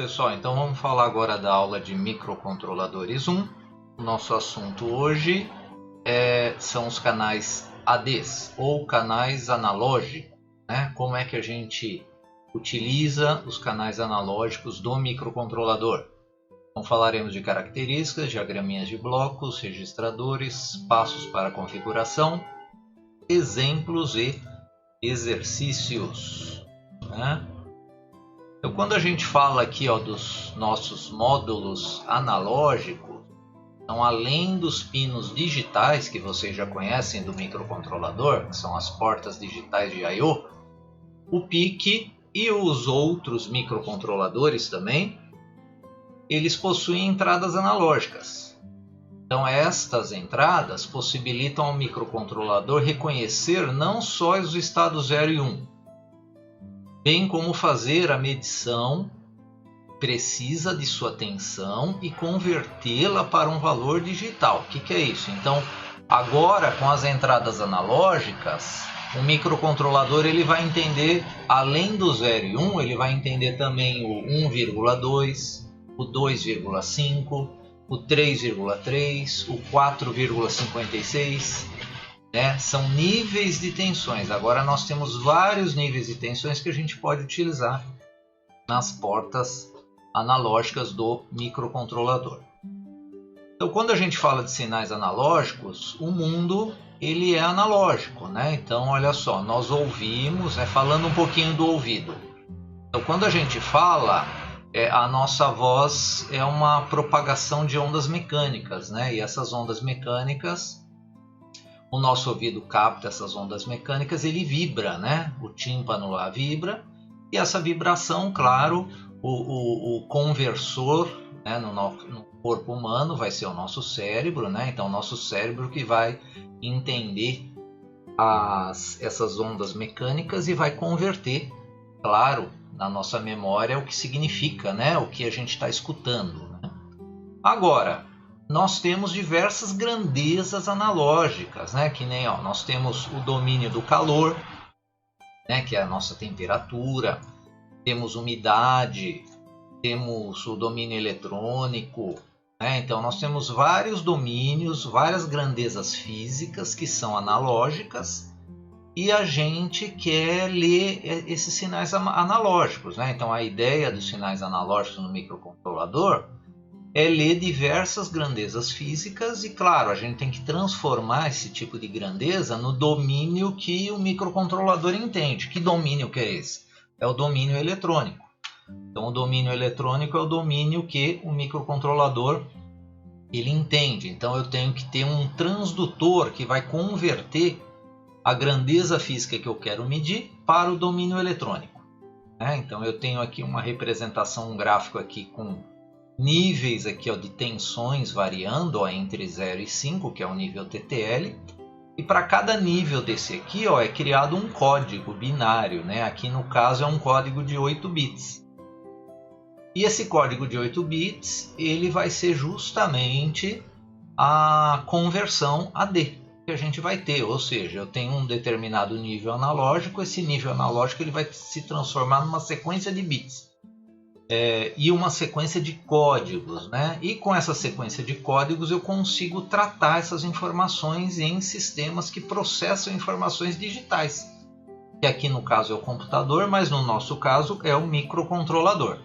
pessoal, então vamos falar agora da aula de microcontroladores 1. O nosso assunto hoje são os canais ADs, ou canais analógicos, né? Como é que a gente utiliza os canais analógicos do microcontrolador. Então falaremos de características, diagraminhas de blocos, registradores, passos para configuração, exemplos e exercícios, né? Então, quando a gente fala aqui dos nossos módulos analógicos, então, além dos pinos digitais que vocês já conhecem do microcontrolador, que são as portas digitais de I/O, o PIC e os outros microcontroladores também, eles possuem entradas analógicas. Então, estas entradas possibilitam ao microcontrolador reconhecer não só os estados 0 e 1, bem como fazer a medição precisa de sua tensão e convertê-la para um valor digital. O que é isso? Então, agora com as entradas analógicas, o microcontrolador ele vai entender, além do 0 e 1, ele vai entender também o 1,2, o 2,5, o 3,3, o 4,56, né? São níveis de tensões. Agora nós temos vários níveis de tensões que a gente pode utilizar nas portas analógicas do microcontrolador. Então, quando a gente fala de sinais analógicos, o mundo ele é analógico, né? Então, olha só, nós ouvimos, falando um pouquinho do ouvido. Então, quando a gente fala, a nossa voz é uma propagação de ondas mecânicas, né? E essas ondas mecânicas, o nosso ouvido capta essas ondas mecânicas, ele vibra, né? O tímpano lá vibra, e essa vibração, claro, o conversor, né, no corpo humano vai ser o nosso cérebro, né? Então, o nosso cérebro que vai entender essas ondas mecânicas e vai converter, claro, na nossa memória o que significa, né? O que a gente está escutando, né? Agora, nós temos diversas grandezas analógicas, né? Que nem nós temos o domínio do calor, né? Que é a nossa temperatura, temos umidade, temos o domínio eletrônico, né? Então nós temos vários domínios, várias grandezas físicas que são analógicas e a gente quer ler esses sinais analógicos, né? Então a ideia dos sinais analógicos no microcontrolador é ler diversas grandezas físicas e, claro, a gente tem que transformar esse tipo de grandeza no domínio que o microcontrolador entende. Que domínio que é esse? É o domínio eletrônico. Então, o domínio eletrônico é o domínio que o microcontrolador ele entende. Então, eu tenho que ter um transdutor que vai converter a grandeza física que eu quero medir para o domínio eletrônico. Então, eu tenho aqui uma representação, um gráfico aqui com níveis aqui, de tensões variando entre 0 e 5, que é o nível TTL. E para cada nível desse aqui é criado um código binário, né? Aqui no caso é um código de 8 bits. E esse código de 8 bits ele vai ser justamente a conversão AD que a gente vai ter. Ou seja, eu tenho um determinado nível analógico, esse nível analógico ele vai se transformar numa sequência de bits. E uma sequência de códigos, né? E com essa sequência de códigos eu consigo tratar essas informações em sistemas que processam informações digitais, que aqui no caso é o computador, mas no nosso caso é o microcontrolador.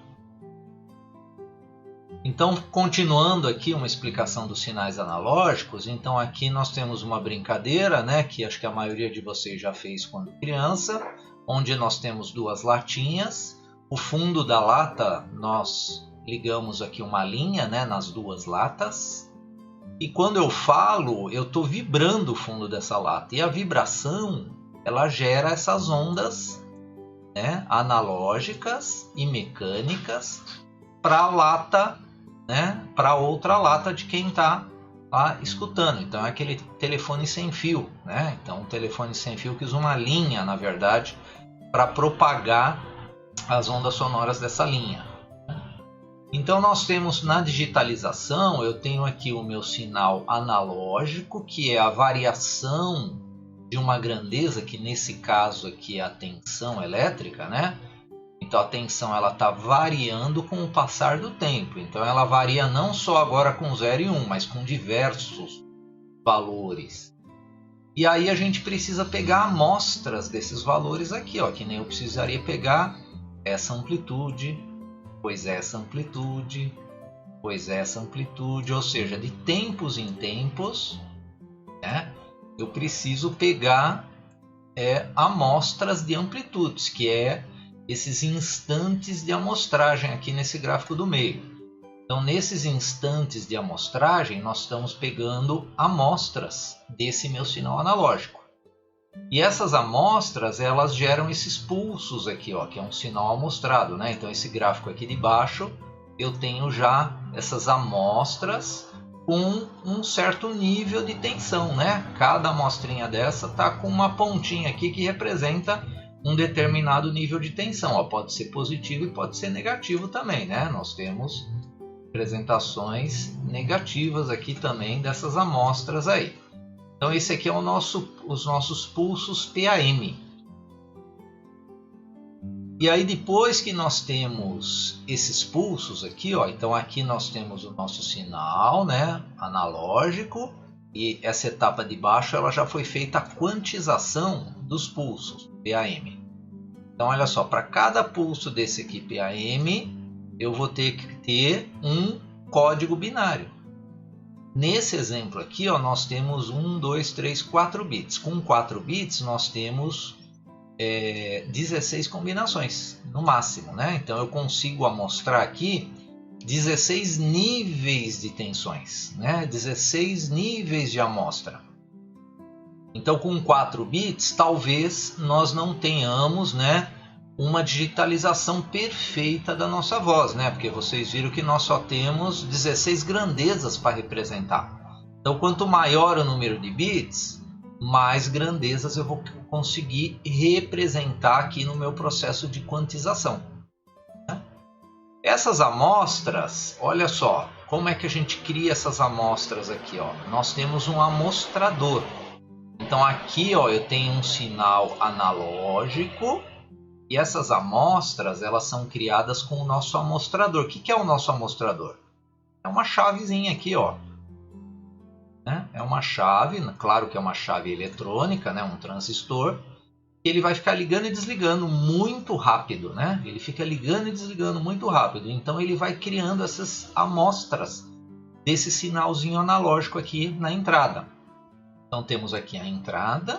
Então, continuando aqui uma explicação dos sinais analógicos, então aqui nós temos uma brincadeira, né? Que acho que a maioria de vocês já fez quando criança, onde nós temos duas latinhas. O fundo da lata, nós ligamos aqui uma linha, né, nas duas latas. E quando eu falo, eu estou vibrando o fundo dessa lata. E a vibração, ela gera essas ondas, né, analógicas e mecânicas para a lata, né, para outra lata de quem está lá escutando. Então é aquele telefone sem fio, né? Então um telefone sem fio que usa uma linha, na verdade, para propagar as ondas sonoras dessa linha. Então nós temos na digitalização, eu tenho aqui o meu sinal analógico, que é a variação de uma grandeza, que nesse caso aqui é a tensão elétrica, né? Então a tensão ela está variando com o passar do tempo. Então ela varia não só agora com 0 e 1, mas com diversos valores. E aí a gente precisa pegar amostras desses valores aqui, ó, que nem eu precisaria pegar essa amplitude, pois essa amplitude, pois essa amplitude, ou seja, de tempos em tempos, né, eu preciso pegar amostras de amplitudes, que é esses instantes de amostragem aqui nesse gráfico do meio. Então, nesses instantes de amostragem, nós estamos pegando amostras desse meu sinal analógico. E essas amostras, elas geram esses pulsos aqui, ó, que é um sinal amostrado, né? Então, esse gráfico aqui de baixo, eu tenho já essas amostras com um certo nível de tensão, né? Cada amostrinha dessa está com uma pontinha aqui que representa um determinado nível de tensão. Ó, pode ser positivo e pode ser negativo também, né? Nós temos representações negativas aqui também dessas amostras aí. Então esse aqui é os nossos pulsos PAM. E aí depois que nós temos esses pulsos aqui, ó, então aqui nós temos o nosso sinal, né, analógico, e essa etapa de baixo ela já foi feita a quantização dos pulsos PAM. Então olha só, para cada pulso desse aqui PAM, eu vou ter que ter um código binário. Nesse exemplo aqui, ó, nós temos 1, 2, 3, 4 bits. Com 4 bits nós temos 16 combinações no máximo, né? Então eu consigo amostrar aqui 16 níveis de tensões, né? 16 níveis de amostra. Então com 4 bits talvez nós não tenhamos, né, uma digitalização perfeita da nossa voz, né? Porque vocês viram que nós só temos 16 grandezas para representar. Então, quanto maior o número de bits, mais grandezas eu vou conseguir representar aqui no meu processo de quantização. Essas amostras, olha só, como é que a gente cria essas amostras aqui, ó? Nós temos um amostrador. Então, aqui, ó, eu tenho um sinal analógico. E essas amostras, elas são criadas com o nosso amostrador. O que é o nosso amostrador? É uma chavezinha aqui, ó. É uma chave, claro que é uma chave eletrônica, né? Um transistor. Ele vai ficar ligando e desligando muito rápido, né? Ele fica ligando e desligando muito rápido. Então ele vai criando essas amostras desse sinalzinho analógico aqui na entrada. Então temos aqui a entrada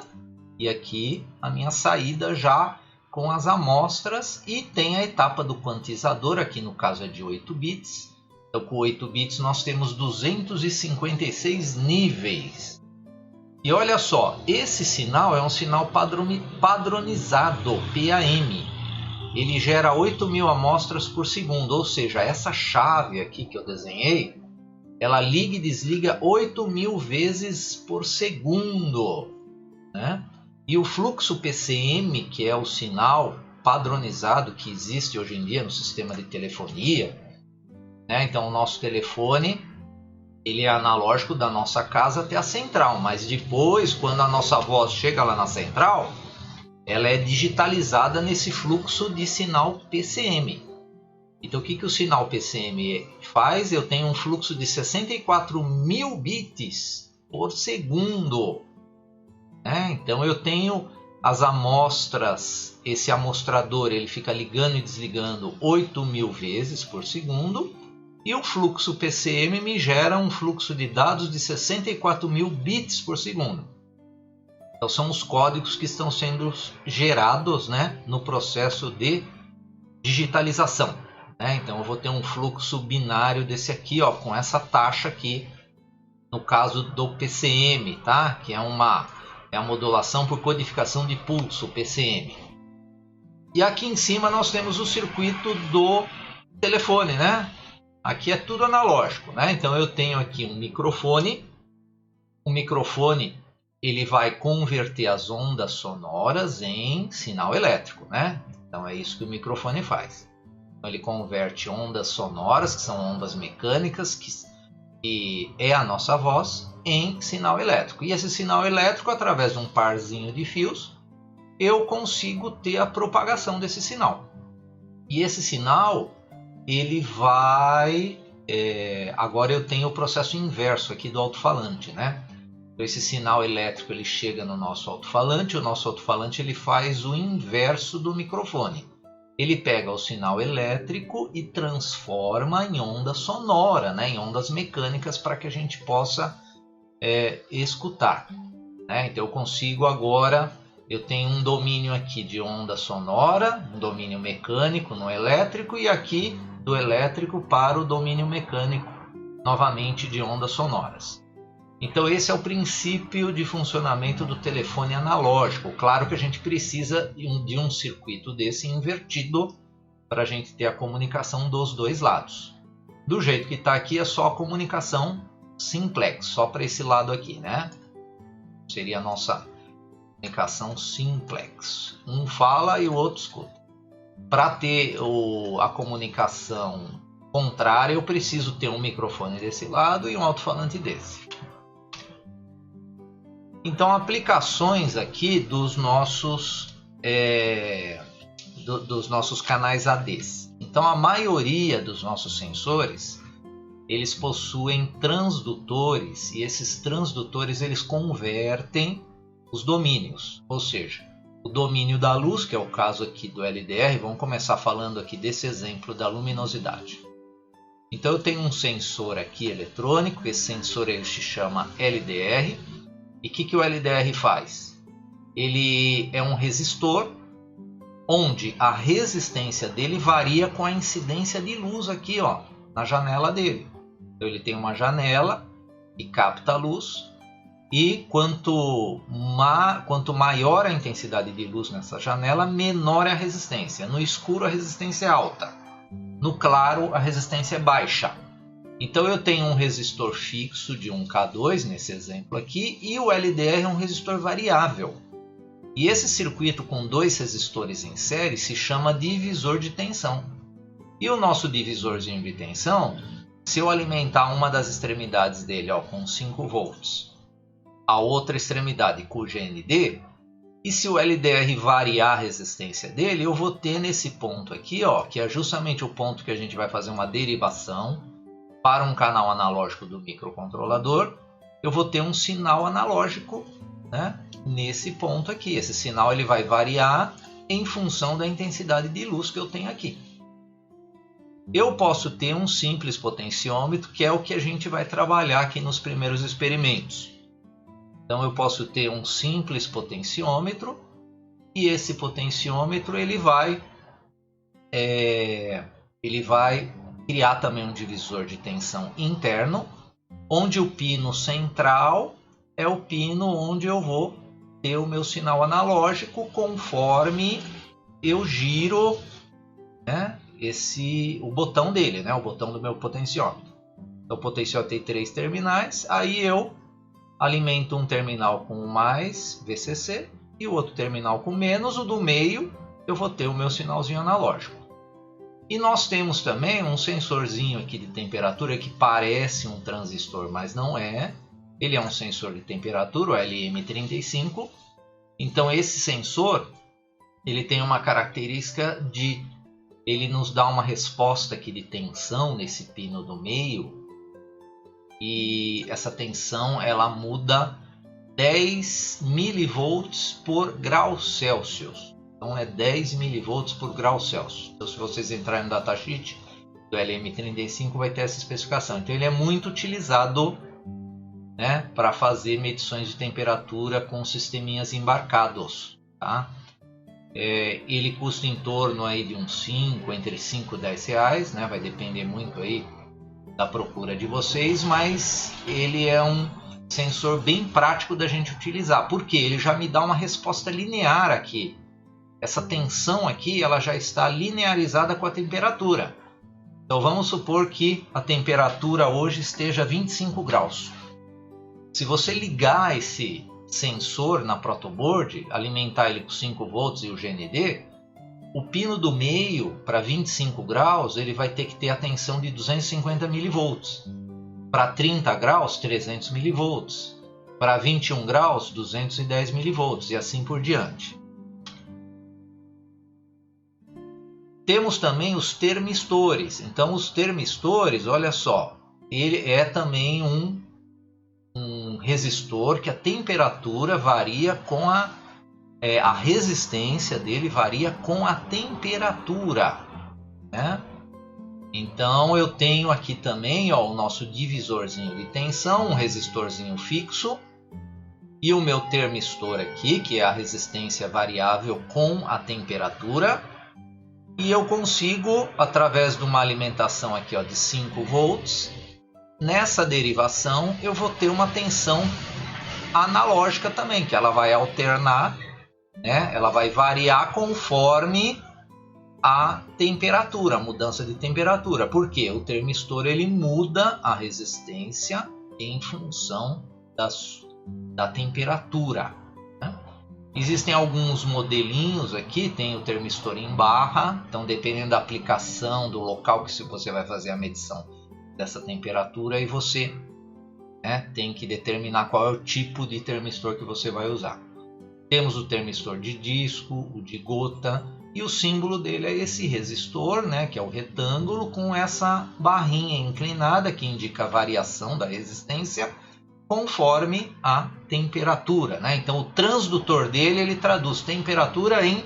e aqui a minha saída já com as amostras, e tem a etapa do quantizador, aqui no caso é de 8 bits. Então com 8 bits nós temos 256 níveis. E olha só, esse sinal é um sinal padronizado, PAM. Ele gera 8.000 amostras por segundo, ou seja, essa chave aqui que eu desenhei, ela liga e desliga 8.000 vezes por segundo, né? E o fluxo PCM, que é o sinal padronizado que existe hoje em dia no sistema de telefonia, né? Então o nosso telefone, ele é analógico da nossa casa até a central, mas depois, quando a nossa voz chega lá na central, ela é digitalizada nesse fluxo de sinal PCM. Então o que o sinal PCM faz? Eu tenho um fluxo de 64.000 bits por segundo. Então eu tenho as amostras, esse amostrador ele fica ligando e desligando 8.000 vezes por segundo, e o fluxo PCM me gera um fluxo de dados de 64.000 bits por segundo. Então são os códigos que estão sendo gerados, né, no processo de digitalização. Então eu vou ter um fluxo binário desse aqui, ó, com essa taxa aqui, no caso do PCM, tá? Que é a modulação por codificação de pulso, PCM. E aqui em cima nós temos o circuito do telefone, né? Aqui é tudo analógico, né? Então eu tenho aqui um microfone. O microfone ele vai converter as ondas sonoras em sinal elétrico, né? Então é isso que o microfone faz. Então, ele converte ondas sonoras, que são ondas mecânicas, que é a nossa voz, em sinal elétrico. E esse sinal elétrico, através de um parzinho de fios, eu consigo ter a propagação desse sinal. E esse sinal, ele vai... agora eu tenho o processo inverso aqui do alto-falante, né? Então, esse sinal elétrico ele chega no nosso alto-falante, o nosso alto-falante ele faz o inverso do microfone. Ele pega o sinal elétrico e transforma em onda sonora, né? Em ondas mecânicas, para que a gente possa escutar, né? Então eu consigo agora, eu tenho um domínio aqui de onda sonora, um domínio mecânico no elétrico, e aqui do elétrico para o domínio mecânico, novamente de ondas sonoras. Então esse é o princípio de funcionamento do telefone analógico. Claro que a gente precisa de um circuito desse invertido para a gente ter a comunicação dos dois lados. Do jeito que está aqui é só a comunicação simplex, só para esse lado aqui, né? Seria a nossa comunicação simplex. Um fala e o outro escuta. Para ter a comunicação contrária, eu preciso ter um microfone desse lado e um alto-falante desse. Então, aplicações aqui dos nossos canais ADs. Então, a maioria dos nossos sensores, eles possuem transdutores, e esses transdutores eles convertem os domínios, ou seja, o domínio da luz, que é o caso aqui do LDR. Vamos começar falando aqui desse exemplo da luminosidade. Então, eu tenho um sensor aqui eletrônico, esse sensor ele se chama LDR. E o que o LDR faz? Ele é um resistor onde a resistência dele varia com a incidência de luz aqui, ó, na janela dele. Então ele tem uma janela que capta a luz, e quanto maior a intensidade de luz nessa janela, menor é a resistência. No escuro a resistência é alta, no claro a resistência é baixa. Então eu tenho um resistor fixo de 1K2 nesse exemplo aqui, e o LDR é um resistor variável. E esse circuito com dois resistores em série se chama divisor de tensão. E o nosso divisorzinho de tensão, se eu alimentar uma das extremidades dele com 5 volts, a outra extremidade com GND, e se o LDR variar a resistência dele, eu vou ter nesse ponto aqui, que é justamente o ponto que a gente vai fazer uma derivação para um canal analógico do microcontrolador. Eu vou ter um sinal analógico, né, nesse ponto aqui. Esse sinal ele vai variar em função da intensidade de luz que eu tenho aqui. Eu posso ter um simples potenciômetro, que é o que a gente vai trabalhar aqui nos primeiros experimentos. Então eu posso ter um simples potenciômetro, e esse potenciômetro ele vai criar também um divisor de tensão interno, onde o pino central é o pino onde eu vou ter o meu sinal analógico conforme eu giro, né, o botão dele, né, o botão do meu potenciômetro. Então o potenciômetro tem 3 terminais, aí eu alimento um terminal com mais VCC e o outro terminal com menos. O do meio eu vou ter o meu sinalzinho analógico. E nós temos também um sensorzinho aqui de temperatura que parece um transistor, mas não é. Ele é um sensor de temperatura, o LM35. Então esse sensor ele tem uma característica de ele nos dá uma resposta aqui de tensão nesse pino do meio, e essa tensão ela muda 10 milivolts por grau Celsius. Então é 10 milivolts por grau Celsius. Então se vocês entrarem no datasheet do LM35 vai ter essa especificação. Então ele é muito utilizado, né, para fazer medições de temperatura com sisteminhas embarcados, tá? Ele custa em torno aí de uns 5, entre 5 e 10 reais, né? Vai depender muito aí da procura de vocês, mas ele é um sensor bem prático da gente utilizar, porque ele já me dá uma resposta linear aqui. Essa tensão aqui ela já está linearizada com a temperatura. Então vamos supor que a temperatura hoje esteja 25 graus. Se você ligar esse sensor na protoboard, alimentar ele com 5 volts e o GND, o pino do meio para 25 graus ele vai ter que ter a tensão de 250 milivolts. Para 30 graus, 300 milivolts. Para 21 graus, 210 milivolts e assim por diante. Temos também os termistores. Então os termistores, olha só, ele é também um resistor que a temperatura varia com a resistência dele varia com a temperatura, né? Então eu tenho aqui também, ó, o nosso divisorzinho de tensão, um resistorzinho fixo, e o meu termistor aqui, que é a resistência variável com a temperatura. E eu consigo, através de uma alimentação aqui, ó, de 5 volts, nessa derivação eu vou ter uma tensão analógica também, que ela vai alternar, né? Ela vai variar conforme a temperatura, a mudança de temperatura. Por quê? O termistor ele muda a resistência em função da temperatura, né? Existem alguns modelinhos aqui, tem o termistor em barra, então dependendo da aplicação, do local que você vai fazer a medição dessa temperatura, aí você, né, tem que determinar qual é o tipo de termistor que você vai usar. Temos o termistor de disco, o de gota, e o símbolo dele é esse resistor, né, que é o retângulo com essa barrinha inclinada que indica a variação da resistência conforme a temperatura, né? Então o transdutor dele ele traduz temperatura em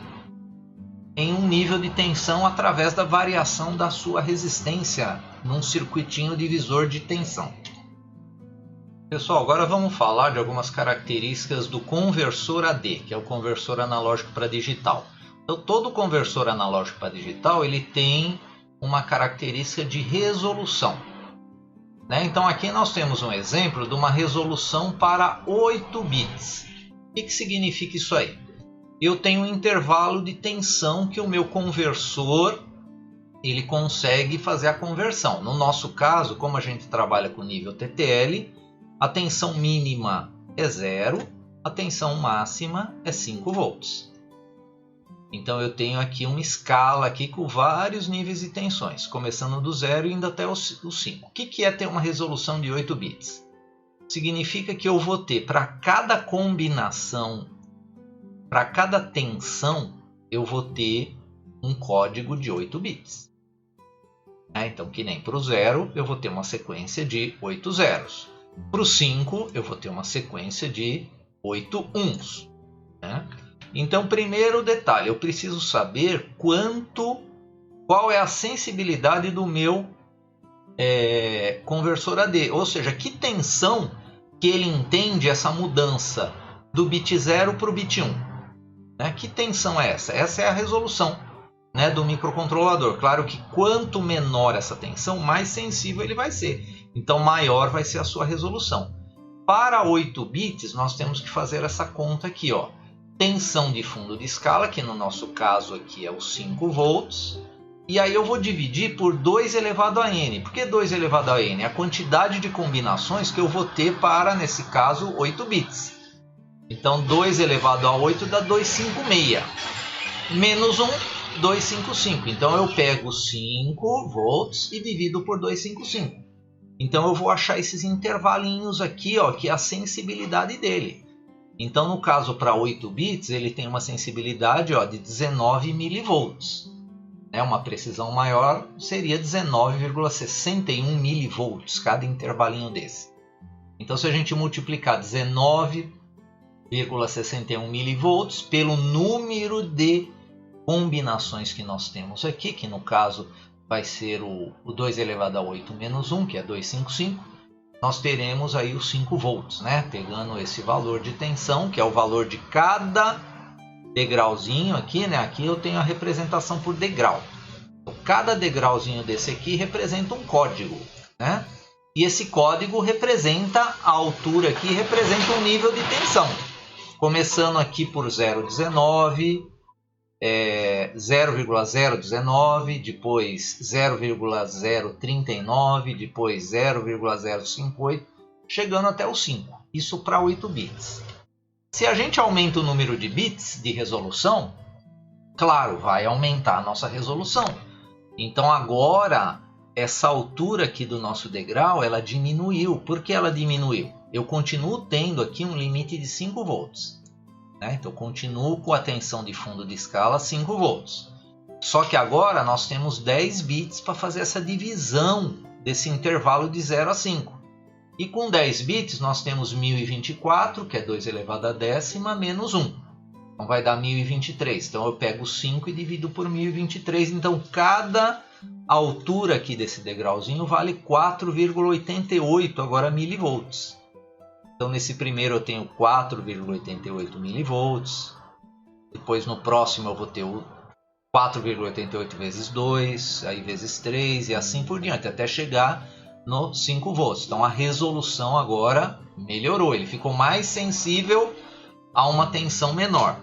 um nível de tensão através da variação da sua resistência num circuitinho divisor de tensão. Pessoal, agora vamos falar de algumas características do conversor AD, que é o conversor analógico para digital. Então, todo conversor analógico para digital ele tem uma característica de resolução, né? Então, aqui nós temos um exemplo de uma resolução para 8 bits. O que significa isso aí? Eu tenho um intervalo de tensão que o meu conversor ele consegue fazer a conversão. No nosso caso, como a gente trabalha com nível TTL, a tensão mínima é 0, a tensão máxima é 5 volts. Então eu tenho aqui uma escala aqui com vários níveis de tensões, começando do 0 e indo até o 5. O que é ter uma resolução de 8 bits? Significa que eu vou ter para cada combinação, para cada tensão, eu vou ter um código de 8 bits. Então, que nem para o 0, eu vou ter uma sequência de 8 zeros. Para o 5, eu vou ter uma sequência de 8 uns, né? Então, primeiro detalhe, eu preciso saber qual é a sensibilidade do meu conversor AD, ou seja, que tensão que ele entende essa mudança do bit 0 para o bit 1. Né? Que tensão é essa? Essa é a resolução, né, do microcontrolador. Claro que quanto menor essa tensão, mais sensível ele vai ser. Então, maior vai ser a sua resolução. Para 8 bits, nós temos que fazer essa conta aqui, ó. Tensão de fundo de escala, que no nosso caso aqui é os 5 volts. E aí eu vou dividir por 2 elevado a n. Por que 2 elevado a n? A quantidade de combinações que eu vou ter para, nesse caso, 8 bits. Então, 2 elevado a 8 dá 256. Menos 1, 255. Então, eu pego 5 volts e divido por 255. Então, eu vou achar esses intervalinhos aqui, ó, que é a sensibilidade dele. Então, no caso, para 8 bits, ele tem uma sensibilidade, ó, de 19 milivolts. Uma precisão maior seria 19,61 milivolts, cada intervalinho desse. Então, se a gente multiplicar 19,61 milivolts pelo número de combinações que nós temos aqui, que no caso vai ser o 2 elevado a 8 menos 1, que é 255, nós teremos aí os 5 volts, né? Pegando esse valor de tensão, que é o valor de cada degrauzinho aqui, né? Aqui eu tenho a representação por degrau. Então, cada degrauzinho desse aqui representa um código, né? E esse código representa a altura aqui, representa um nível de tensão. Começando aqui por 0,19, 0,019, depois 0,039, depois 0,058, chegando até o 5. Isso para 8 bits. Se a gente aumenta o número de bits de resolução, claro, vai aumentar a nossa resolução. Então agora, essa altura aqui do nosso degrau, ela diminuiu. Por que ela diminuiu? Eu continuo tendo aqui um limite de 5 volts. Né? Então, eu continuo com a tensão de fundo de escala 5 volts. Só que agora nós temos 10 bits para fazer essa divisão desse intervalo de 0 a 5. E com 10 bits nós temos 1024, que é 2 elevado à décima, menos 1. Então vai dar 1023. Então eu pego 5 e divido por 1023. Então cada altura aqui desse degrauzinho vale 4,88 agora milivolts. Então nesse primeiro eu tenho 4,88 milivolts. Depois no próximo eu vou ter o 4,88 vezes 2, aí vezes 3 e assim por diante, até chegar no 5 volts. Então a resolução agora melhorou, ele ficou mais sensível a uma tensão menor.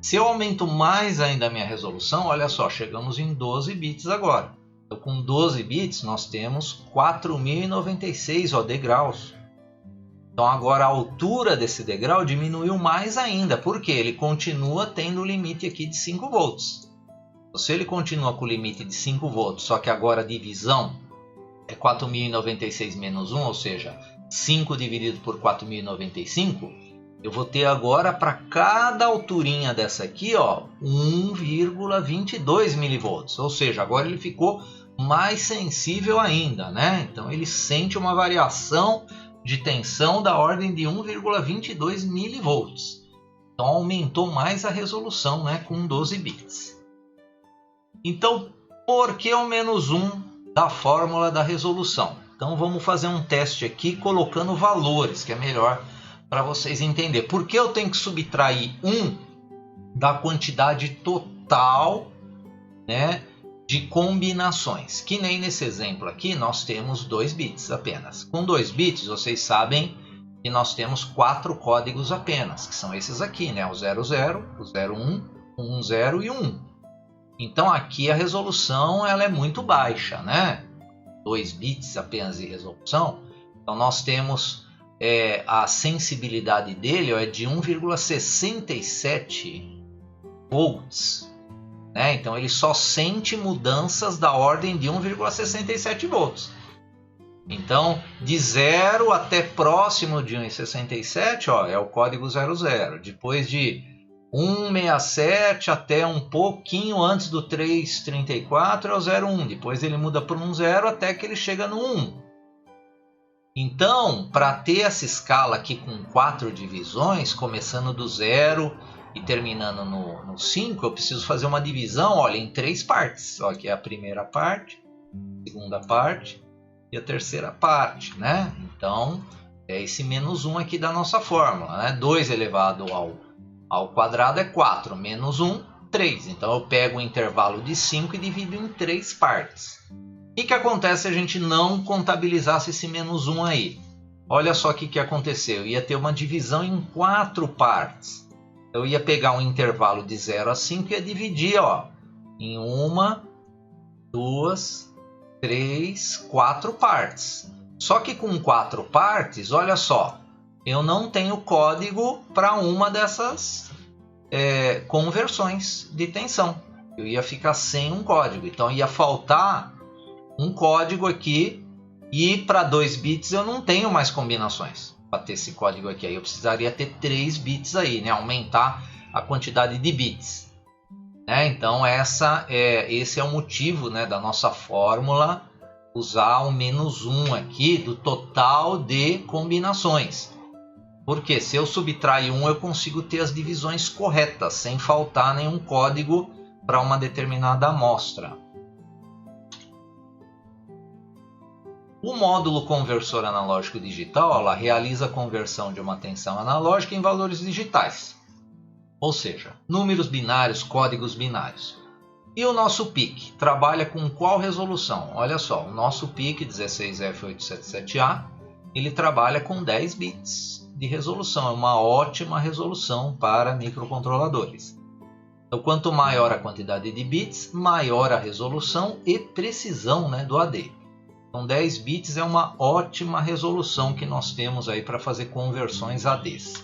Se eu aumento mais ainda a minha resolução, olha só, chegamos em 12 bits agora. Então com 12 bits nós temos 4.096 degraus. Então agora a altura desse degrau diminuiu mais ainda, porque ele continua tendo o limite aqui de 5 volts. Se ele continua com o limite de 5 volts, só que agora a divisão é 4.096 menos 1, ou seja, 5 dividido por 4.095, eu vou ter agora para cada alturinha dessa aqui, 1,22 milivolts. Ou seja, agora ele ficou mais sensível ainda, né? Então ele sente uma variação de tensão da ordem de 1,22 milivolts. Então aumentou mais a resolução, né, com 12 bits. Então, por que o menos 1 da fórmula da resolução? Então vamos fazer um teste aqui colocando valores, que é melhor para vocês entenderem. Por que eu tenho que subtrair 1 da quantidade total, né, de combinações? Que nem nesse exemplo aqui nós temos 2 bits apenas. Com 2 bits vocês sabem que nós temos 4 códigos apenas, que são esses aqui, né? O 00, o 01, o 10 e o 1. Então aqui a resolução ela é muito baixa, né? 2 bits apenas de resolução. Então nós temos a sensibilidade dele é de 1,67 volts. Né? Então ele só sente mudanças da ordem de 1,67 volts. Então de 0 até próximo de 1,67 é o código 00. Depois de 1,67 até um pouquinho antes do 3,34 é o 01. Depois ele muda para um 0 até que ele chega no 1. Então, para ter essa escala aqui com 4 divisões, começando do 0 e terminando no 5, eu preciso fazer uma divisão, olha, em 3 partes. Ó, aqui é a primeira parte, a segunda parte e a terceira parte, né? Então, é esse menos 1 aqui da nossa fórmula, né? 2 elevado ao quadrado é 4, menos 1, 3. Então, eu pego o intervalo de 5 e divido em 3 partes. O que acontece se a gente não contabilizasse esse menos 1 aí? Olha só o que aconteceu. Eu ia ter uma divisão em 4 partes. Eu ia pegar um intervalo de 0 a 5 e ia dividir em 1, 2, 3, 4 partes. Só que com 4 partes, olha só, eu não tenho código para uma dessas conversões de tensão. Eu ia ficar sem um código. Então ia faltar um código aqui, e para 2 bits eu não tenho mais combinações para ter esse código aqui. Aí eu precisaria ter 3 bits aí, né? Aumentar a quantidade de bits, né? Então esse é o motivo, né, da nossa fórmula usar o menos 1 aqui do total de combinações. Porque se eu subtrair 1 eu consigo ter as divisões corretas sem faltar nenhum código para uma determinada amostra. O módulo conversor analógico digital realiza a conversão de uma tensão analógica em valores digitais, ou seja, números binários, códigos binários. E o nosso PIC trabalha com qual resolução? Olha só, o nosso PIC 16F877A, ele trabalha com 10 bits de resolução, é uma ótima resolução para microcontroladores. Então, quanto maior a quantidade de bits, maior a resolução e precisão, né, do AD. Então 10 bits é uma ótima resolução que nós temos aí para fazer conversões ADs.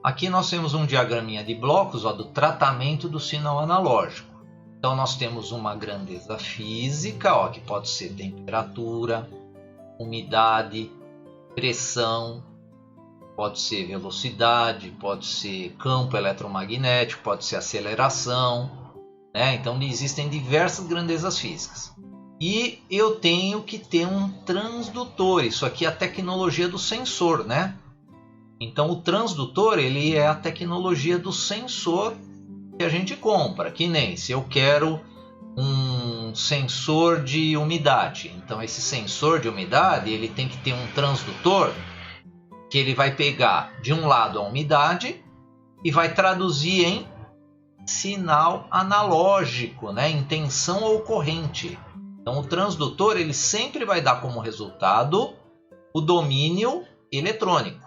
Aqui nós temos um diagraminha de blocos do tratamento do sinal analógico. Então nós temos uma grandeza física, que pode ser temperatura, umidade, pressão, Pode ser velocidade, pode ser campo eletromagnético, pode ser aceleração, né? Então existem diversas grandezas físicas. E eu tenho que ter um transdutor. Isso aqui é a tecnologia do sensor, né? Então o transdutor, ele é a tecnologia do sensor que a gente compra. Que nem se eu quero um sensor de umidade. Então esse sensor de umidade, ele tem que ter um transdutor que ele vai pegar de um lado a umidade e vai traduzir em sinal analógico, né? Em tensão ou corrente. Então o transdutor, ele sempre vai dar como resultado o domínio eletrônico.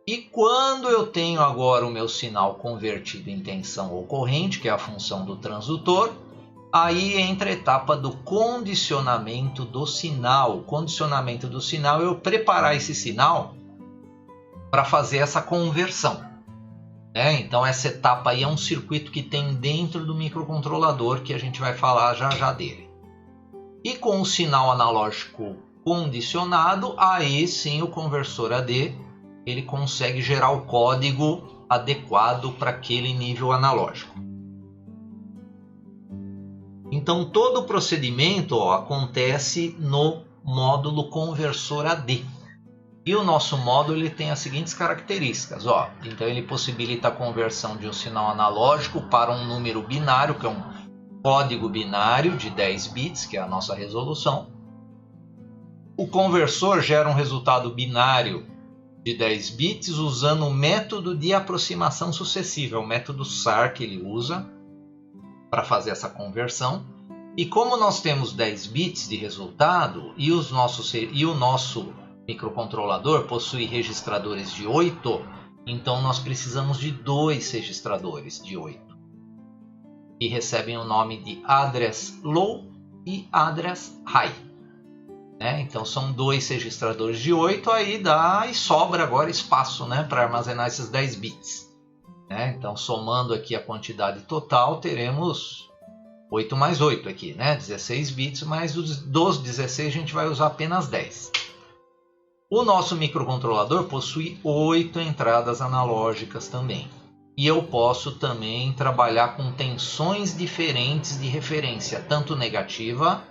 E quando eu tenho agora o meu sinal convertido em tensão ou corrente, que é a função do transdutor, aí entra a etapa do condicionamento do sinal. O condicionamento do sinal é eu preparar esse sinal para fazer essa conversão. Então essa etapa aí é um circuito que tem dentro do microcontrolador, que a gente vai falar já já dele. E com o sinal analógico condicionado, aí sim o conversor AD ele consegue gerar o código adequado para aquele nível analógico. Então todo o procedimento acontece no módulo conversor AD. E o nosso módulo ele tem as seguintes características. Então ele possibilita a conversão de um sinal analógico para um número binário, que é um código binário de 10 bits, que é a nossa resolução. O conversor gera um resultado binário de 10 bits usando o método de aproximação sucessiva, o método SAR que ele usa para fazer essa conversão. E como nós temos 10 bits de resultado e o nosso microcontrolador possui registradores de 8, então nós precisamos de 2 registradores de 8, que recebem o nome de address low e address high. Então são 2 registradores de 8, aí dá e sobra agora espaço, para armazenar esses 10 bits. Então somando aqui a quantidade total, teremos 8 mais 8 aqui, 16 bits, mas dos 16 a gente vai usar apenas 10. O nosso microcontrolador possui 8 entradas analógicas também. E eu posso também trabalhar com tensões diferentes de referência, tanto negativa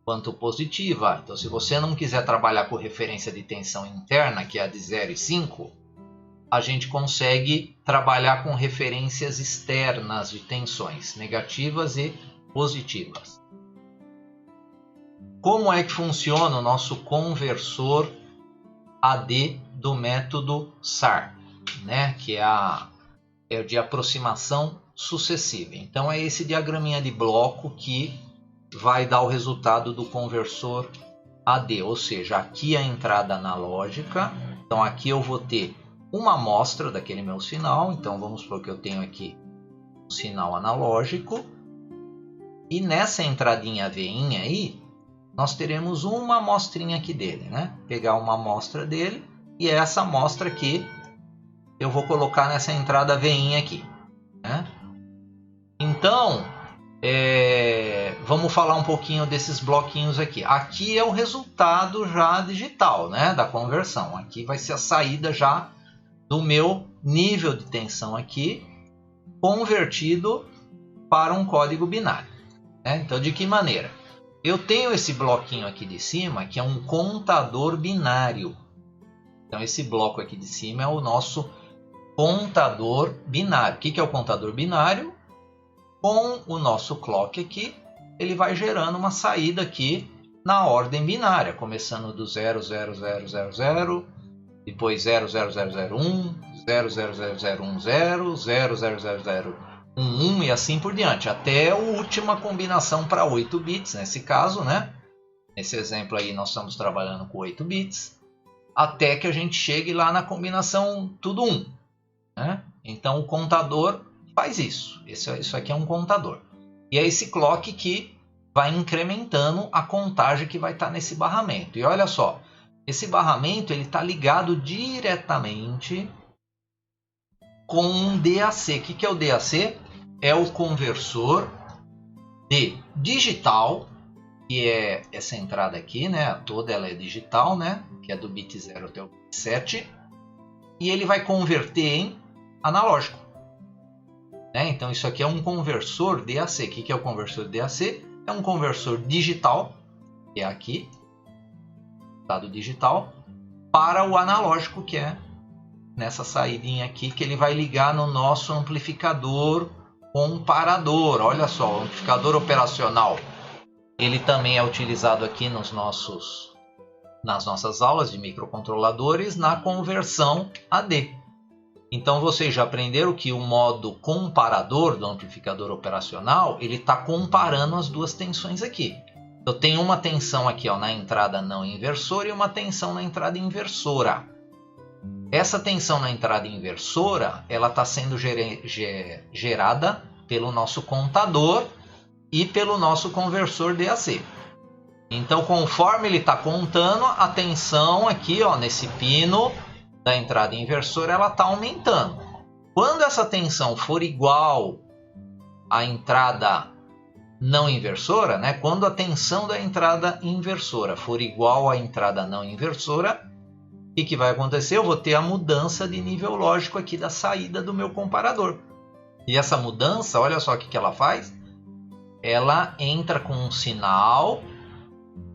quanto positiva. Então, se você não quiser trabalhar com referência de tensão interna, que é a de 0 e 5, a gente consegue trabalhar com referências externas de tensões, negativas e positivas. Como é que funciona o nosso conversor AD do método SAR, que é o de aproximação sucessiva? Então é esse diagraminha de bloco que vai dar o resultado do conversor AD, ou seja, aqui a entrada analógica. Então aqui eu vou ter uma amostra daquele meu sinal. Então vamos supor que eu tenho aqui um sinal analógico e nessa entradinha veinha aí nós teremos uma amostrinha aqui dele, Pegar uma amostra dele e essa amostra aqui eu vou colocar nessa entrada veinha aqui, Então vamos falar um pouquinho desses bloquinhos aqui. Aqui é o resultado já digital, da conversão. Aqui vai ser a saída já do meu nível de tensão aqui, convertido para um código binário. Então, de que maneira? Eu tenho esse bloquinho aqui de cima, que é um contador binário. Então, esse bloco aqui de cima é o nosso contador binário. O que é o contador binário? Com o nosso clock aqui, ele vai gerando uma saída aqui na ordem binária, começando do 00000, depois 00001, 00010, 00011 e assim por diante, até a última combinação para 8 bits, nesse caso, Nesse exemplo aí nós estamos trabalhando com 8 bits, até que a gente chegue lá na combinação tudo 1. Então o contador faz isso. Isso aqui é um contador. E é esse clock que vai incrementando a contagem que vai estar nesse barramento. E olha só, esse barramento está ligado diretamente com um DAC. O que é o DAC? É o conversor de digital, que é essa entrada aqui, toda ela é digital, que é do bit 0 até o bit 7. e ele vai converter em analógico. Né? Então isso aqui é um conversor DAC. O que é o conversor DAC? É um conversor digital, que é aqui, estado digital, para o analógico, que é nessa saídinha aqui, que ele vai ligar no nosso amplificador comparador. Olha só, o amplificador operacional, ele também é utilizado aqui nas nossas aulas de microcontroladores na conversão AD. Então vocês já aprenderam que o modo comparador do amplificador operacional, ele está comparando as duas tensões aqui. Eu tenho uma tensão aqui, ó, na entrada não inversora e uma tensão na entrada inversora. Essa tensão na entrada inversora, ela está sendo gerada pelo nosso contador e pelo nosso conversor DAC. Então, conforme ele está contando, a tensão aqui, ó, nesse pino da entrada inversora, ela está aumentando. Quando essa tensão for igual à entrada não inversora, né? Quando a tensão da entrada inversora for igual à entrada não inversora, o que vai acontecer? Eu vou ter a mudança de nível lógico aqui da saída do meu comparador. E essa mudança, olha só o que ela faz. Ela entra com um sinal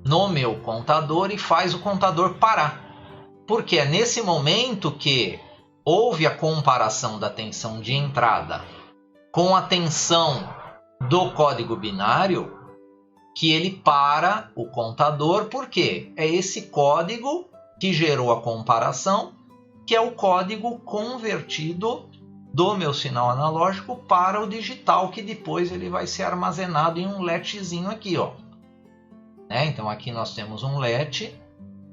no meu contador e faz o contador parar. Porque é nesse momento que houve a comparação da tensão de entrada com a tensão do código binário que ele para o contador. Por quê? É esse código que gerou a comparação, que é o código convertido do meu sinal analógico para o digital, que depois ele vai ser armazenado em um latchzinho aqui, ó. Né? Então aqui nós temos um latch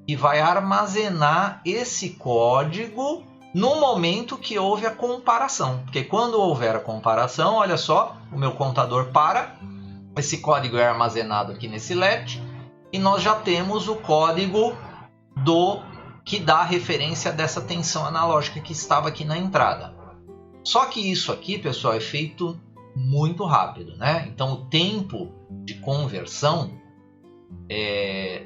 que vai armazenar esse código no momento que houve a comparação. Porque quando houver a comparação, olha só, o meu contador para, esse código é armazenado aqui nesse latch e nós já temos o código que dá a referência dessa tensão analógica que estava aqui na entrada. Só que isso aqui, pessoal, é feito muito rápido, né? Então o tempo de conversão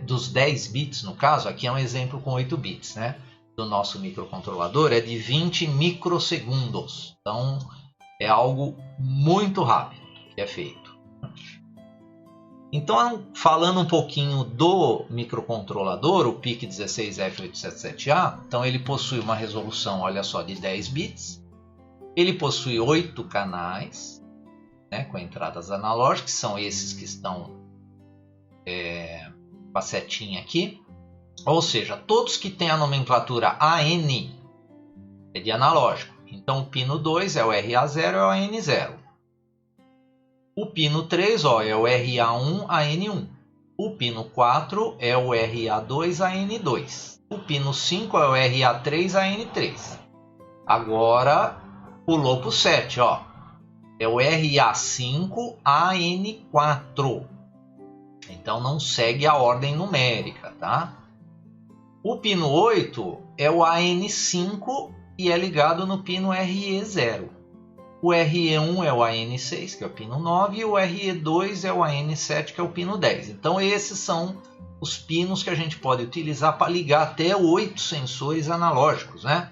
dos 10 bits, no caso, aqui é um exemplo com 8 bits, né? Do nosso microcontrolador é de 20 microsegundos. Então é algo muito rápido que é feito. Então, falando um pouquinho do microcontrolador, o PIC16F877A, então ele possui uma resolução, olha só, de 10 bits. Ele possui 8 canais, né, com entradas analógicas, que são esses que estão com a setinha aqui. Ou seja, todos que têm a nomenclatura AN é de analógico. Então, o pino 2 é o RA0 e o AN0. O pino 3, ó, é o RA1, AN1. O pino 4 é o RA2, AN2. O pino 5 é o RA3, AN3. Agora, pulou para o 7, ó. É o RA5, AN4. Então, não segue a ordem numérica, tá? O pino 8 é o AN5 e é ligado no pino RE0. O RE1 é o AN6, que é o pino 9, e o RE2 é o AN7, que é o pino 10. Então esses são os pinos que a gente pode utilizar para ligar até 8 sensores analógicos, né?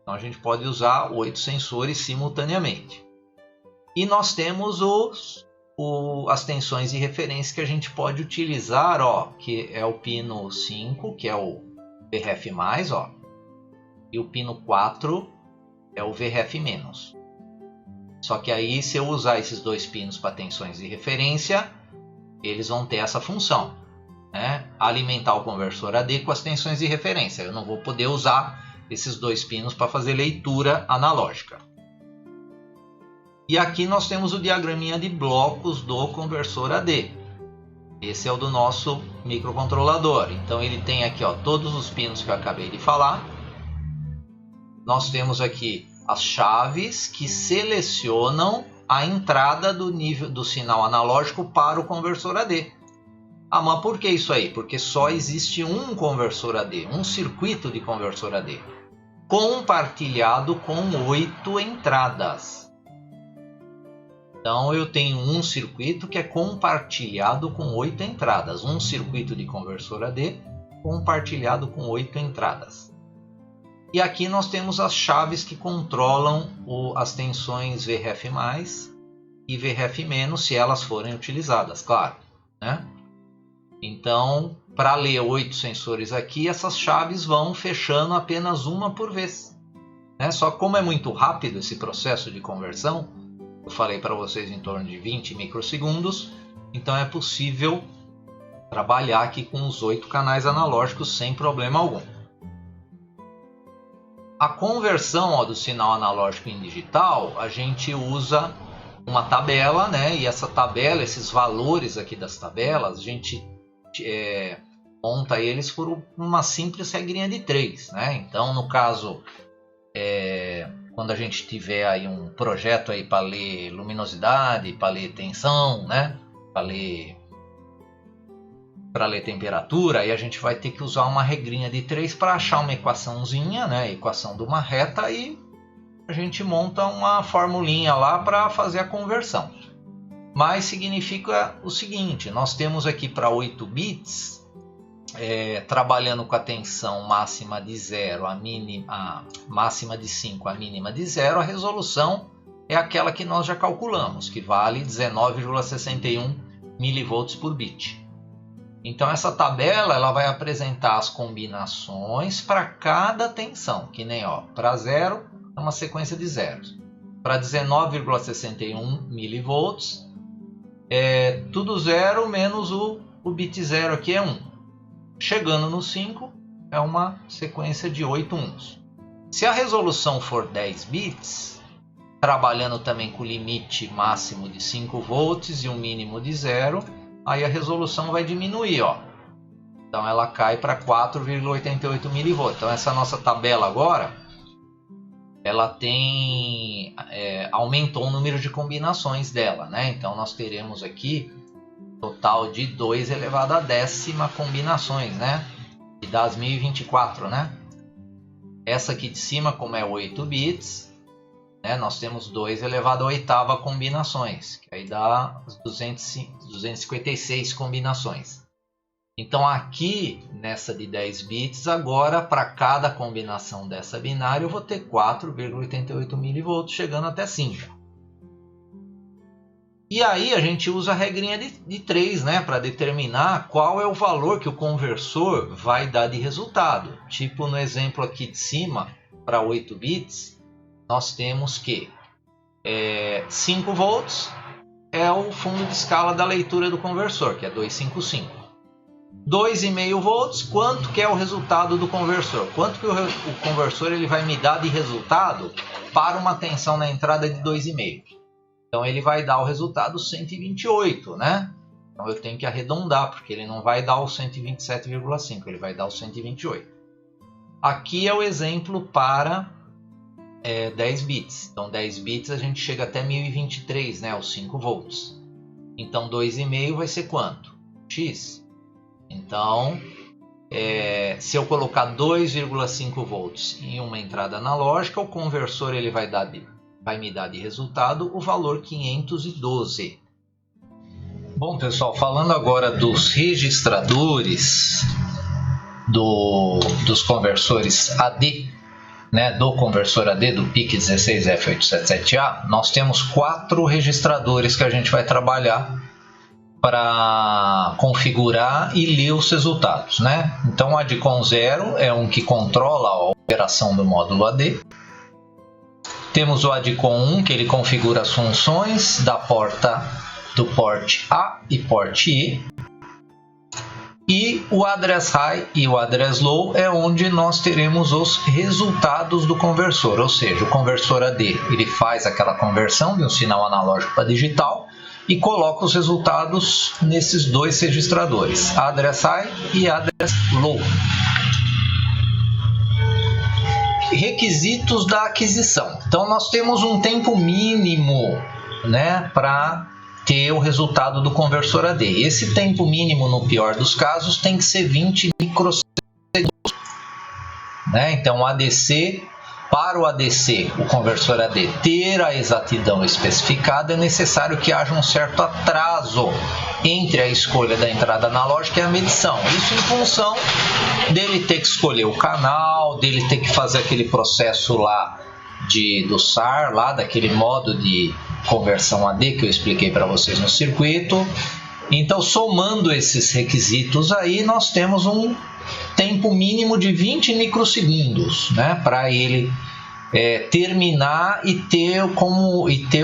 Então a gente pode usar 8 sensores simultaneamente. E nós temos as tensões de referência que a gente pode utilizar, ó, que é o pino 5, que é o VRF+, ó, e o pino 4 é o VRF-. Só que aí, se eu usar esses dois pinos para tensões de referência, eles vão ter essa função, né? Alimentar o conversor AD com as tensões de referência. Eu não vou poder usar esses dois pinos para fazer leitura analógica. E aqui nós temos o diagraminha de blocos do conversor AD. Esse é o do nosso microcontrolador. Então ele tem aqui, ó, todos os pinos que eu acabei de falar. Nós temos aqui as chaves que selecionam a entrada do nível do sinal analógico para o conversor AD. Ah, mas por que isso aí? Porque só existe um conversor AD, um circuito de conversor AD, compartilhado com 8 entradas. Então eu tenho um circuito que é compartilhado com 8 entradas, um circuito de conversor AD compartilhado com 8 entradas. E aqui nós temos as chaves que controlam as tensões VRF+, e VRF-, se elas forem utilizadas, claro, né? Então, para ler 8 sensores aqui, essas chaves vão fechando apenas uma por vez, né? Só que como é muito rápido esse processo de conversão, eu falei para vocês em torno de 20 microsegundos, então é possível trabalhar aqui com os 8 canais analógicos sem problema algum. A conversão do sinal analógico em digital, a gente usa uma tabela, né? E essa tabela, esses valores aqui das tabelas, a gente monta eles por uma simples regrinha de 3, né? Então, no caso, quando a gente tiver aí um projeto aí para ler luminosidade, para ler tensão, né? Para ler temperatura, aí a gente vai ter que usar uma regrinha de 3 para achar uma equaçãozinha, né? Equação de uma reta, e a gente monta uma formulinha lá para fazer a conversão. Mas significa o seguinte, nós temos aqui para 8 bits, trabalhando com a tensão máxima de 0, a máxima de 5, a mínima de 0, a resolução é aquela que nós já calculamos, que vale 19,61 mV por bit. Então essa tabela ela vai apresentar as combinações para cada tensão, que nem para 0 é uma sequência de zeros. Para 19,61 mV é tudo 0 menos o bit 0 aqui é 1. Chegando no 5 é uma sequência de 8 uns. Se a resolução for 10 bits, trabalhando também com o limite máximo de 5 volts e um mínimo de 0, aí a resolução vai diminuir, Então ela cai para 4,88 mV. Então essa nossa tabela agora, ela tem aumentou o número de combinações dela, né? Então nós teremos aqui total de 2 elevado à 10ª combinações, né? E das 1024, né? Essa aqui de cima, como é 8 bits, né? Nós temos 2 elevado à 8ª combinações, que aí dá 256 combinações. Então aqui, nessa de 10 bits, agora para cada combinação dessa binária eu vou ter 4,88 mV chegando até 5. E aí a gente usa a regrinha de 3, né, para determinar qual é o valor que o conversor vai dar de resultado. Tipo no exemplo aqui de cima, para 8 bits, nós temos que 5 volts é o fundo de escala da leitura do conversor, que é 255. 2,5 volts, quanto que é o resultado do conversor? Quanto que o conversor ele vai me dar de resultado para uma tensão na entrada de 2,5? Então ele vai dar o resultado 128, né? Então eu tenho que arredondar, porque ele não vai dar o 127,5, ele vai dar o 128. Aqui é o exemplo para 10 bits. Então 10 bits a gente chega até 1023, né? Os 5 volts. Então 2,5 vai ser quanto? X. Então, se eu colocar 2,5 volts em uma entrada analógica, o conversor ele vai me dar de resultado o valor 512. Bom, pessoal, falando agora dos registradores dos conversores AD, né, do conversor AD do PIC16F877A, nós temos 4 registradores que a gente vai trabalhar para configurar e ler os resultados, né? Então o ADCOM 0 é um que controla a operação do módulo AD. Temos o ADCOM 1, que ele configura as funções do porte A e porte E. E o address high e o address low é onde nós teremos os resultados do conversor, ou seja, o conversor AD ele faz aquela conversão de um sinal analógico para digital e coloca os resultados nesses 2 registradores, address high e address low. Requisitos da aquisição. Então nós temos um tempo mínimo, né, para ter o resultado do conversor AD. Esse tempo mínimo, no pior dos casos, tem que ser 20 microsegundos, né? Então para o ADC, o conversor AD, ter a exatidão especificada, é necessário que haja um certo atraso entre a escolha da entrada analógica e a medição. Isso em função dele ter que escolher o canal, dele ter que fazer aquele processo lá do SAR, lá daquele modo de conversão AD que eu expliquei para vocês no circuito. Então, somando esses requisitos aí, nós temos um tempo mínimo de 20 microsegundos, né, para ele terminar e ter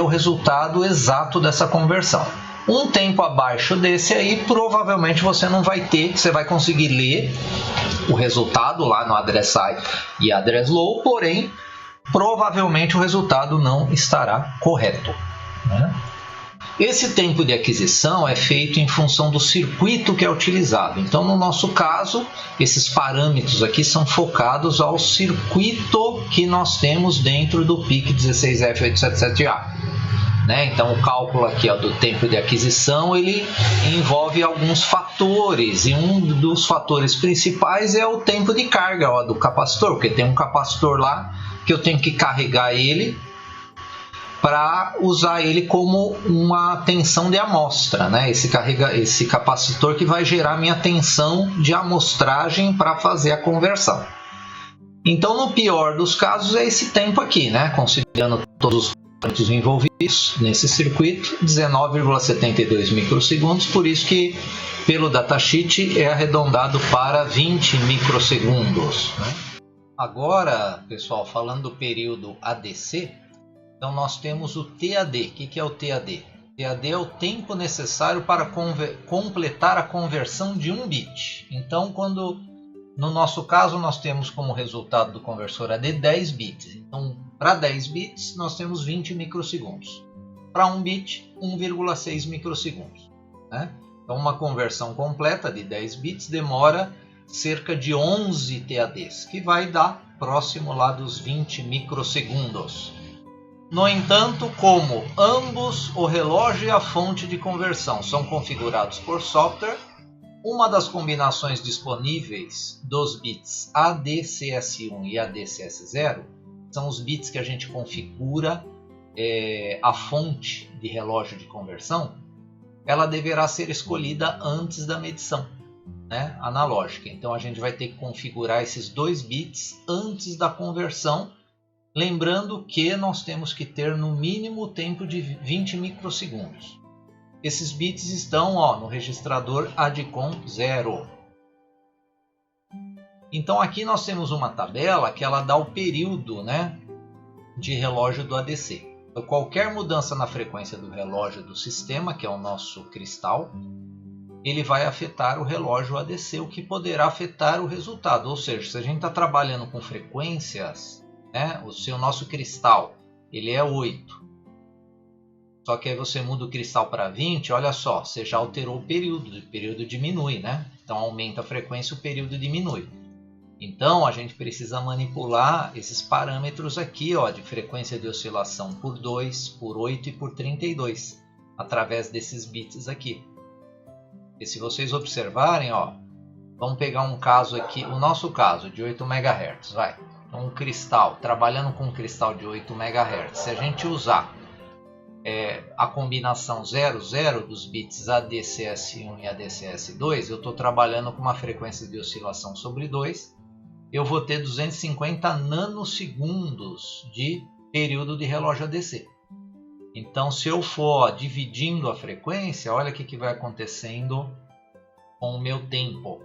o resultado exato dessa conversão. Um tempo abaixo desse aí, provavelmente você não vai ter, você vai conseguir ler o resultado lá no address high e address low, porém, provavelmente o resultado não estará correto, né? Esse tempo de aquisição é feito em função do circuito que é utilizado. Então, no nosso caso, esses parâmetros aqui são focados ao circuito que nós temos dentro do PIC 16F877A. Né? Então, o cálculo aqui do tempo de aquisição, ele envolve alguns fatores, e um dos fatores principais é o tempo de carga do capacitor, porque tem um capacitor lá que eu tenho que carregar ele para usar ele como uma tensão de amostra, né? Esse capacitor que vai gerar minha tensão de amostragem para fazer a conversão. Então, no pior dos casos, é esse tempo aqui, né? Considerando todos os parâmetros envolvidos nesse circuito, 19,72 microsegundos, por isso que pelo datasheet é arredondado para 20 microsegundos, né? Agora, pessoal, falando do período ADC, então nós temos o TAD. O que é o TAD? TAD é o tempo necessário para completar a conversão de um bit. Então, no nosso caso, nós temos como resultado do conversor AD 10 bits. Então, para 10 bits, nós temos 20 microsegundos. Para 1 bit, 1,6 microsegundos. Né? Então, uma conversão completa de 10 bits demora cerca de 11 TADs, que vai dar próximo lá dos 20 microsegundos. No entanto, como ambos o relógio e a fonte de conversão são configurados por software, uma das combinações disponíveis dos bits ADCS1 e ADCS0 são os bits que a gente configura a fonte de relógio de conversão. Ela deverá ser escolhida antes da medição, né, analógica. Então a gente vai ter que configurar esses 2 bits antes da conversão. Lembrando que nós temos que ter no mínimo o tempo de 20 microsegundos. Esses bits estão no registrador ADCOM 0. Então aqui nós temos uma tabela que ela dá o período, né, de relógio do ADC. Então, qualquer mudança na frequência do relógio do sistema, que é o nosso cristal, ele vai afetar o relógio ADC, o que poderá afetar o resultado. Ou seja, se a gente está trabalhando com frequências, né, o nosso cristal ele é 8, só que aí você muda o cristal para 20, olha só, você já alterou o período diminui, né? Então aumenta a frequência, o período diminui. Então a gente precisa manipular esses parâmetros aqui, de frequência de oscilação por 2, por 8 e por 32, através desses bits aqui. E se vocês observarem, vamos pegar um caso aqui, o nosso caso de 8 MHz, vai. Então, um cristal, trabalhando com um cristal de 8 MHz, se a gente usar a combinação 00 dos bits ADCS1 e ADCS2, eu estou trabalhando com uma frequência de oscilação sobre 2, eu vou ter 250 nanosegundos de período de relógio ADC. Então, se eu for dividindo a frequência, olha o que vai acontecendo com o meu tempo.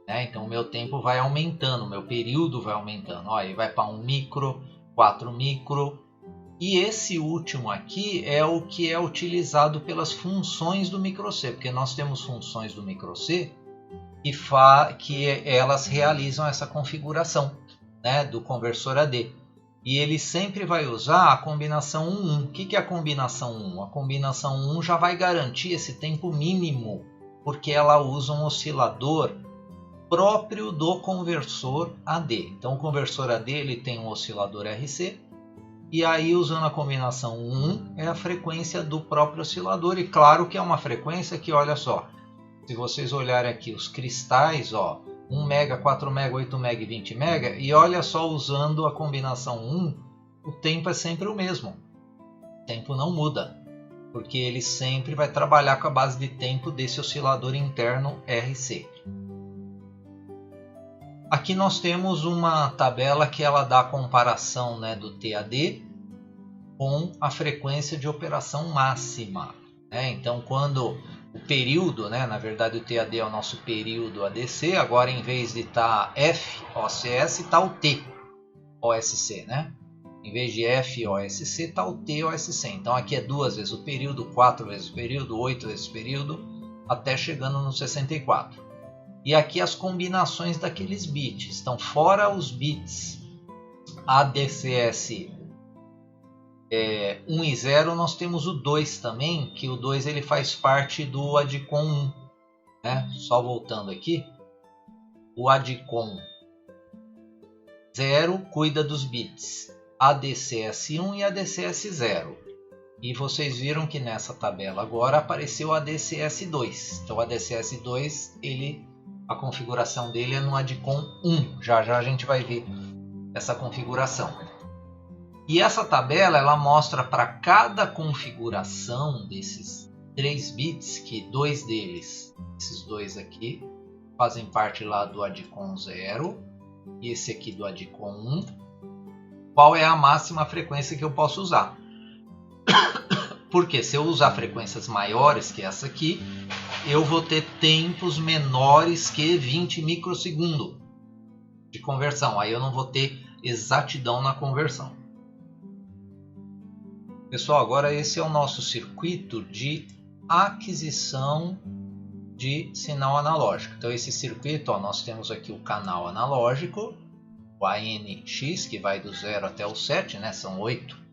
Então o meu tempo vai aumentando, o meu período vai aumentando. Ele vai para 1 micro, 4 micro. E esse último aqui é o que é utilizado pelas funções do microC, porque nós temos funções do microC que elas realizam essa configuração, né, do conversor AD. E ele sempre vai usar a combinação 1-1. O que é a combinação 1? A combinação 1 já vai garantir esse tempo mínimo, porque ela usa um oscilador próprio do conversor AD. Então o conversor AD ele tem um oscilador RC, e aí usando a combinação 1 é a frequência do próprio oscilador, e claro que é uma frequência que, olha só, se vocês olharem aqui os cristais, 1 MB, 4 MB, 8 MB e 20 MB, e olha só, usando a combinação 1, o tempo é sempre o mesmo, o tempo não muda, porque ele sempre vai trabalhar com a base de tempo desse oscilador interno RC. Aqui nós temos uma tabela que ela dá a comparação, né, do TAD com a frequência de operação máxima. Né? Então, quando o período, né, na verdade o TAD é o nosso período ADC, agora em vez de estar F OCS, está o T OSC. Né? Em vez de F OSC, está o T OSC. Então, aqui é 2 vezes o período, 4 vezes o período, 8 vezes o período, até chegando no 64. E aqui as combinações daqueles bits. Então, fora os bits ADCS 1 e 0, nós temos o 2 também, que o 2 ele faz parte do ADCOM 1. Né? Só voltando aqui, o ADCOM 0 cuida dos bits ADCS 1 e ADCS 0. E vocês viram que nessa tabela agora apareceu o ADCS 2. Então o ADCS 2, a configuração dele é no ADCOM 1. Já já a gente vai ver essa configuração. E essa tabela ela mostra para cada configuração desses 3 bits, que 2 deles, esses 2 aqui, fazem parte lá do ADCOM 0 e esse aqui do ADCOM 1, qual é a máxima frequência que eu posso usar. Porque se eu usar frequências maiores que essa aqui, eu vou ter tempos menores que 20 microsegundos de conversão. Aí eu não vou ter exatidão na conversão. Pessoal, agora esse é o nosso circuito de aquisição de sinal analógico. Então esse circuito, ó, nós temos aqui o canal analógico, o ANX, que vai do 0 até o 7, né? São 8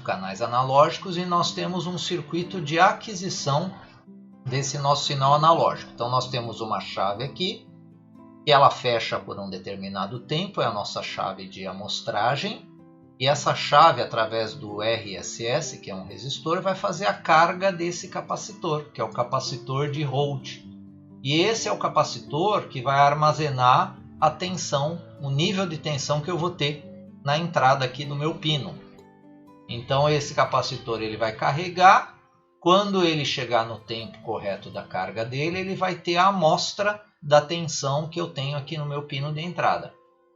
canais analógicos, e nós temos um circuito de aquisição desse nosso sinal analógico. Então nós temos uma chave aqui, que ela fecha por um determinado tempo, é a nossa chave de amostragem. E essa chave, através do RSS, que é um resistor, vai fazer a carga desse capacitor, que é o capacitor de Hold. E esse é o capacitor que vai armazenar a tensão, o nível de tensão que eu vou ter na entrada aqui do meu pino. Então esse capacitor ele vai carregar, quando ele chegar no tempo correto da carga dele, ele vai ter a amostra da tensão que eu tenho aqui no meu pino de entrada.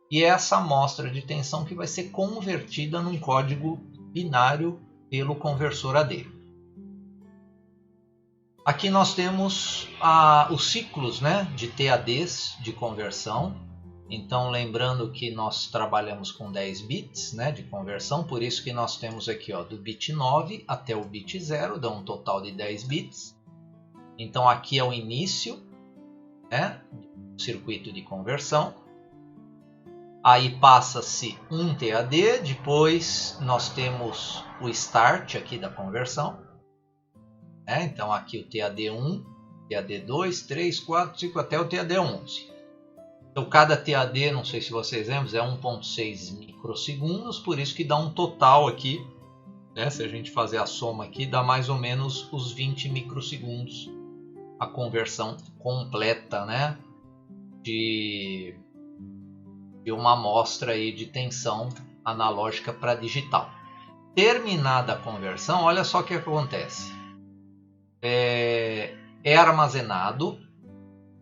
E é essa amostra de tensão que vai ser convertida num código binário pelo conversor AD. Aqui nós temos os ciclos, né, de TADs de conversão. Então lembrando que nós trabalhamos com 10 bits, né, de conversão, por isso que nós temos aqui, ó, do bit 9 até o bit 0, dá um total de 10 bits. Então aqui é o início, né, do circuito de conversão. Aí passa-se um TAD, depois nós temos o start aqui da conversão. Né? Então aqui o TAD1, TAD2, 3, 4, 5 até o TAD11. Então cada TAD, não sei se vocês lembram, é 1.6 microsegundos, por isso que dá um total aqui, né? Se a gente fazer a soma aqui, dá mais ou menos os 20 microsegundos a conversão completa, né? De uma amostra aí de tensão analógica para digital. Terminada a conversão, olha só o que acontece. É armazenado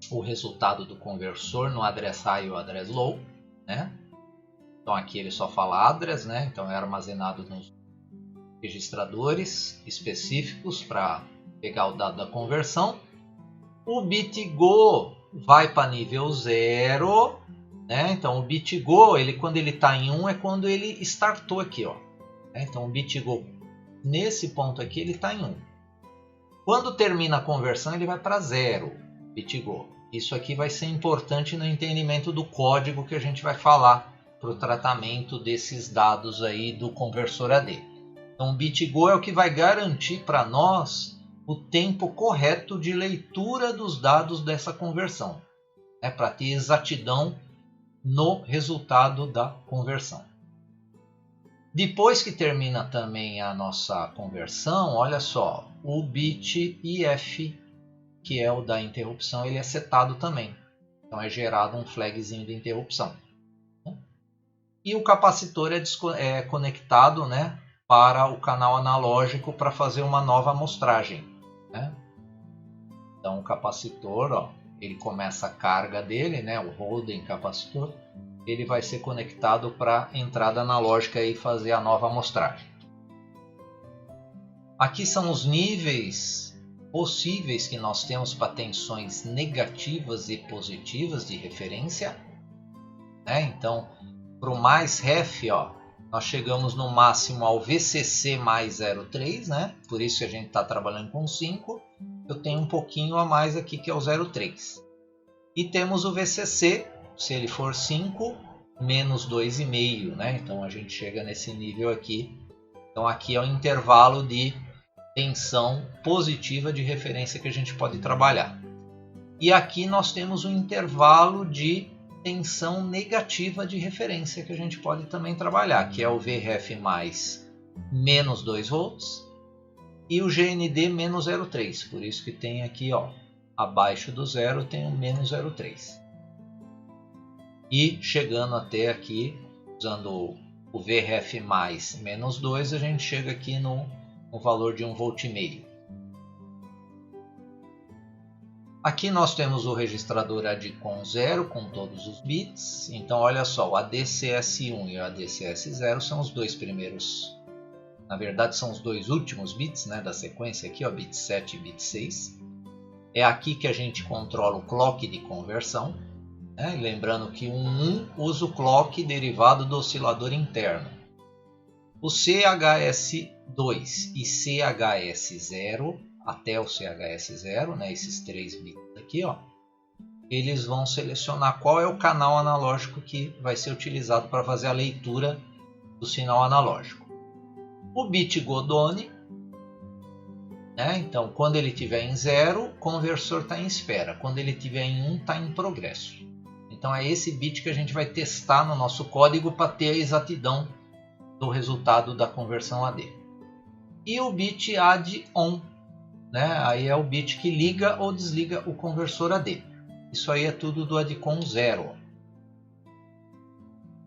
o resultado do conversor no address high e o address low, né? Então aqui ele só fala address, né? Então é armazenado nos registradores específicos para pegar o dado da conversão. O bit Go vai para nível 0. Né? Então o bit Go, quando ele está em 1 é quando ele startou aqui. Ó. Então o bit Go, nesse ponto aqui, ele está em 1. Quando termina a conversão, ele vai para 0, bit Go. Isso aqui vai ser importante no entendimento do código que a gente vai falar para o tratamento desses dados aí do conversor AD. Então o bit Go é o que vai garantir para nós o tempo correto de leitura dos dados dessa conversão, né? Para ter exatidão no resultado da conversão. Depois que termina também a nossa conversão, olha só, o bit IF, que é o da interrupção, ele é setado também. Então é gerado um flagzinho de interrupção. E o capacitor é conectado, né, para o canal analógico para fazer uma nova amostragem. Né? Então o capacitor, ó, ele começa a carga dele, né, o holding capacitor, ele vai ser conectado para a entrada analógica e fazer a nova amostragem. Aqui são os níveis possíveis que nós temos para tensões negativas e positivas de referência, né? Então, para o mais ref, ó, nós chegamos no máximo ao VCC mais 0,3, né? Por isso que a gente está trabalhando com 5. Eu tenho um pouquinho a mais aqui que é o 0,3. E temos o VCC, se ele for 5, menos 2,5, né? Então a gente chega nesse nível aqui. Então aqui é o intervalo de tensão positiva de referência que a gente pode trabalhar. E aqui nós temos um intervalo de tensão negativa de referência que a gente pode também trabalhar, que é o VRF mais menos 2 volts e o GND menos 0,3. Por isso que tem aqui, ó, abaixo do zero tem o menos 0,3. E chegando até aqui, usando o VRF mais menos 2, a gente chega aqui no valor de 1,5 V. Aqui nós temos o registrador ADCOM 0 com todos os bits. Então olha só, o ADCS1 e o ADCS0 são os dois primeiros, na verdade são os dois últimos bits, né, da sequência aqui, ó, bit 7 e bit 6. É aqui que a gente controla o clock de conversão, né? Lembrando que o 1 usa o clock derivado do oscilador interno. O CHS2 e CHS0, até o CHS0, né, esses 3 bits aqui, ó, eles vão selecionar qual é o canal analógico que vai ser utilizado para fazer a leitura do sinal analógico. O bit Godone, né, então quando ele estiver em 0, o conversor está em espera. Quando ele estiver em 1, está em progresso. Então é esse bit que a gente vai testar no nosso código para ter a exatidão do resultado da conversão AD. E o bit add-on, né? Aí é o bit que liga ou desliga o conversor AD. Isso aí é tudo do ADCOM 0.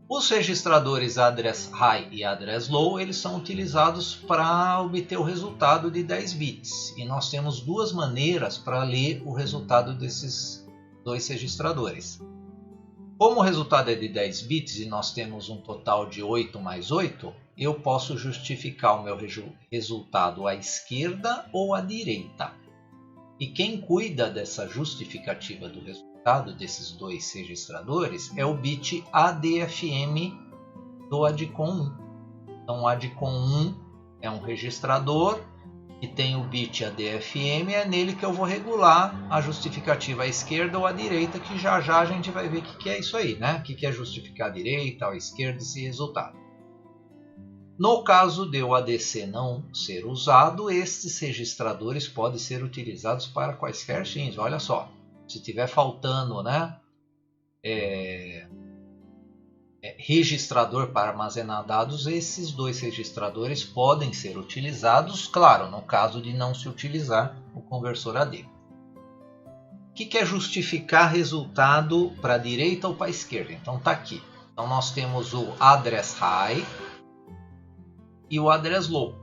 Os registradores address high e address low, eles são utilizados para obter o resultado de 10 bits. E nós temos duas maneiras para ler o resultado desses dois registradores. Como o resultado é de 10 bits e nós temos um total de 8 mais 8, eu posso justificar o meu resultado à esquerda ou à direita. E quem cuida dessa justificativa do resultado desses dois registradores é o bit ADFM do ADCOM 1. Então o ADCOM 1 é um registrador que tem o bit ADFM, é nele que eu vou regular a justificativa à esquerda ou à direita, que já já a gente vai ver o que é isso aí, né? O que é justificar à direita ou à esquerda esse resultado. No caso de o ADC não ser usado, estes registradores podem ser utilizados para quaisquer fins. Olha só, se tiver faltando, né, registrador para armazenar dados, esses dois registradores podem ser utilizados, claro, no caso de não se utilizar o conversor AD. O que é justificar resultado para a direita ou para a esquerda? Então está aqui. Então nós temos o address high e o address low.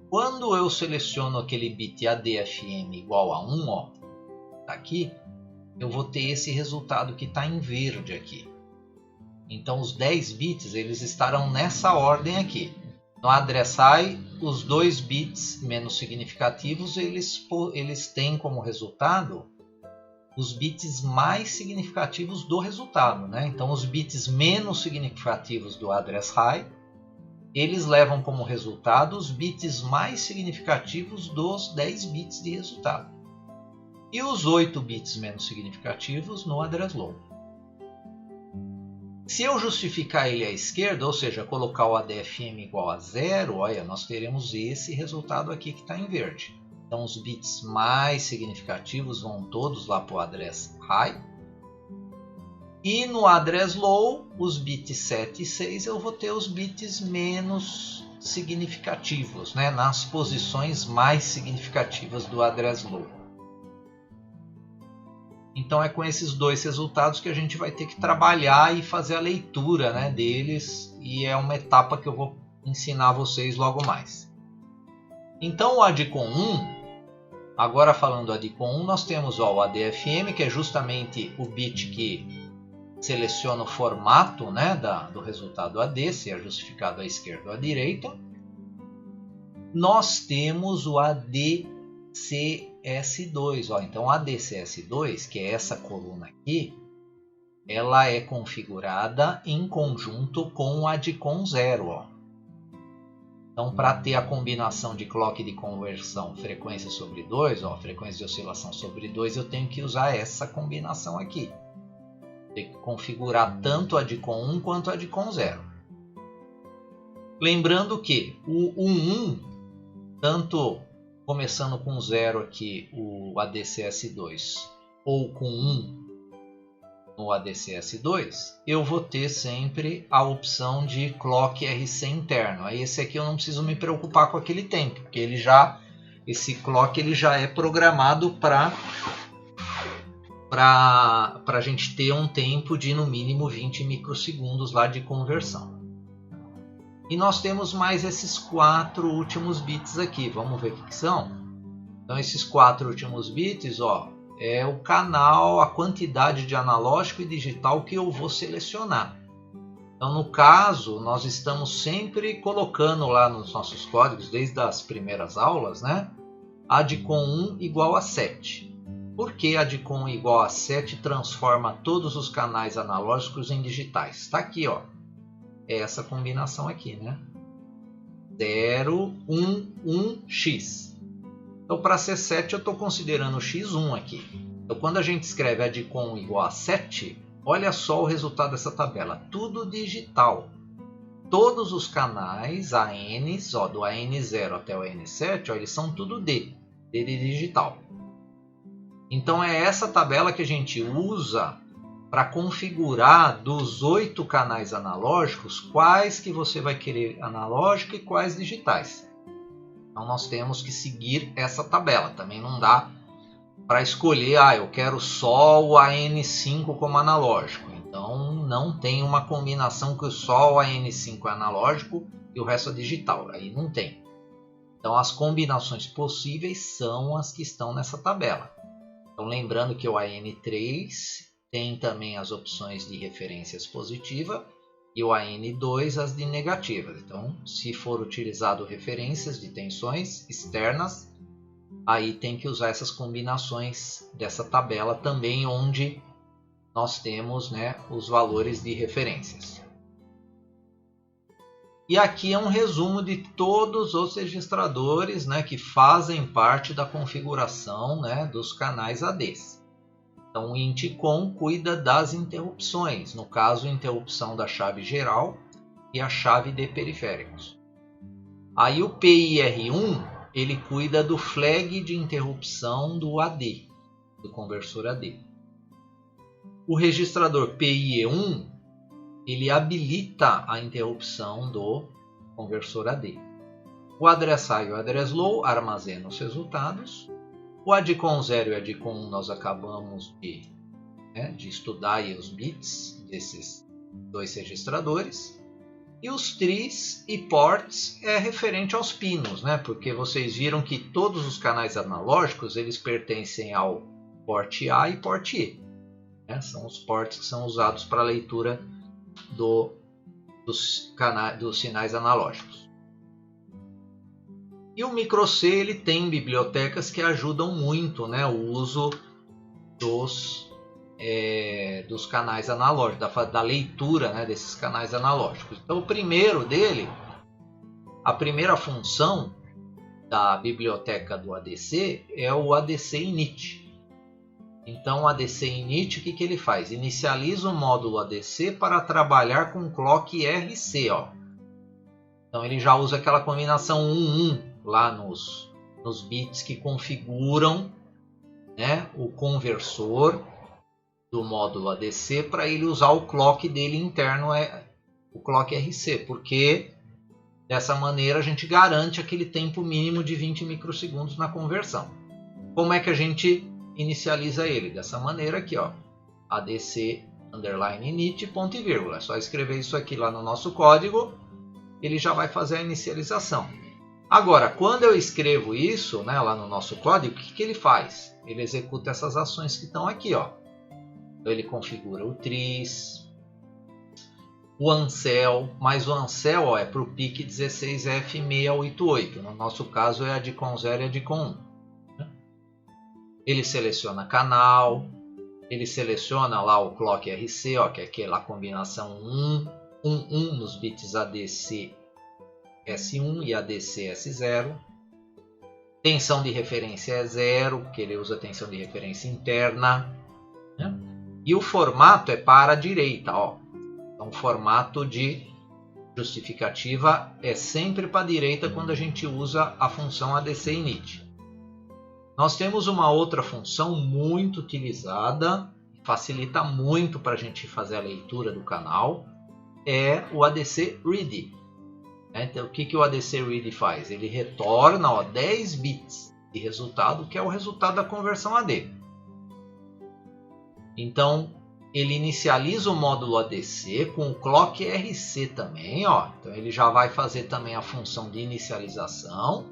Quando eu seleciono aquele bit ADFM igual a 1, ó, tá aqui, eu vou ter esse resultado que está em verde aqui. Então os 10 bits eles estarão nessa ordem aqui. No address high, os 2 bits menos significativos eles têm como resultado os bits mais significativos do resultado, né? Então os bits menos significativos do address high, eles levam como resultado os bits mais significativos dos 10 bits de resultado. E os 8 bits menos significativos no address low. Se eu justificar ele à esquerda, ou seja, colocar o ADFM igual a 0, olha, nós teremos esse resultado aqui que está em verde. Então os bits mais significativos vão todos lá para o address high. E no address low, os bits 7 e 6, eu vou ter os bits menos significativos, né, nas posições mais significativas do address low. Então é com esses dois resultados que a gente vai ter que trabalhar e fazer a leitura, né, deles, e é uma etapa que eu vou ensinar vocês logo mais. Então o ADCOM 1, Agora falando ADCOM 1, nós temos o ADFM, que é justamente o bit que seleciona o formato, né, do resultado AD, se é justificado à esquerda ou à direita. Nós temos o ADCS2. Então, o ADCS2, que é essa coluna aqui, ela é configurada em conjunto com o ADCOM 0. Então, para ter a combinação de clock de conversão frequência sobre 2, frequência de oscilação sobre 2, eu tenho que usar essa combinação aqui. Tem que configurar tanto a ADCOM 1 quanto a ADCOM 0. Lembrando que o 1.1, tanto começando com 0 aqui, o ADCS2, ou com 1 no ADCS2, eu vou ter sempre a opção de clock RC interno. Aí esse aqui eu não preciso me preocupar com aquele tempo, porque esse clock ele já é programado para a gente ter um tempo de no mínimo 20 microsegundos lá de conversão. E nós temos mais esses 4 últimos bits aqui. Vamos ver o que são? Então esses 4 últimos bits, é o canal, a quantidade de analógico e digital que eu vou selecionar. Então no caso, nós estamos sempre colocando lá nos nossos códigos, desde as primeiras aulas, né? ADCOM 1 igual a 7. Por que ADCOM igual a 7 transforma todos os canais analógicos em digitais? Está aqui, é essa combinação aqui, né? 0, 1, 1, X. Então, para ser 7, eu estou considerando o X1 aqui. Então, quando a gente escreve ADCOM igual a 7, olha só o resultado dessa tabela. Tudo digital. Todos os canais ANs, do AN0 até o AN7, eles são tudo D de digital. Então, é essa tabela que a gente usa para configurar dos 8 canais analógicos, quais que você vai querer analógico e quais digitais. Então nós temos que seguir essa tabela. Também não dá para escolher, eu quero só o AN5 como analógico. Então não tem uma combinação que só o AN5 é analógico e o resto é digital. Aí não tem. Então as combinações possíveis são as que estão nessa tabela. Então lembrando que o AN3 tem também as opções de referências positiva e o AN2 as de negativas. Então, se for utilizado referências de tensões externas, aí tem que usar essas combinações dessa tabela também, onde nós temos, né, os valores de referências. E aqui é um resumo de todos os registradores, né, que fazem parte da configuração, né, dos canais ADs. Então o INTCOM cuida das interrupções, no caso interrupção da chave geral e a chave de periféricos. Aí o PIR1 ele cuida do flag de interrupção do AD, do conversor AD. O registrador PIE1 ele habilita a interrupção do conversor AD. O address high e o address low armazenam os resultados. O ADCOM 0 e o ADCOM 1 nós acabamos de estudar aí os bits desses dois registradores. E os trees e ports é referente aos pinos, né? Porque vocês viram que todos os canais analógicos eles pertencem ao port A e port E. Né? São os ports que são usados para a leitura dos sinais analógicos. E o micro-C ele tem bibliotecas que ajudam muito, né, o uso dos canais analógicos, da leitura, né, desses canais analógicos. Então o primeiro dele, a primeira função da biblioteca do ADC é o ADC init. Então o ADC init o que ele faz? Inicializa o módulo ADC para trabalhar com clock RC. Então ele já usa aquela combinação 1-1 lá nos bits que configuram, né, o conversor do módulo ADC para ele usar o clock dele interno, o clock RC, porque dessa maneira a gente garante aquele tempo mínimo de 20 microsegundos na conversão. Como é que a gente inicializa ele? Dessa maneira aqui, ADC underline init ponto e vírgula. É só escrever isso aqui lá no nosso código, ele já vai fazer a inicialização. Agora, quando eu escrevo isso, né, lá no nosso código, o que ele faz? Ele executa essas ações que estão aqui, ó. Então ele configura o tris, o ancel, mas o ancel, ó, é para o PIC 16F688. No nosso caso é a DICOM 0 e a DICOM 1. Ele seleciona canal, ele seleciona lá o clock RC, ó, que é aquela combinação 1 nos bits ADC S1 e ADC S0. Tensão de referência é 0, porque ele usa tensão de referência interna, né? E o formato é para a direita, ó. Então o formato de justificativa é sempre para a direita quando a gente usa a função ADC init. Nós temos uma outra função muito utilizada, facilita muito para a gente fazer a leitura do canal, é o ADC read. Então, o que o ADC read faz? Ele retorna, ó, 10 bits de resultado, que é o resultado da conversão AD. Então, ele inicializa o módulo ADC com o clock RC também, ó. Então, ele já vai fazer também a função de inicialização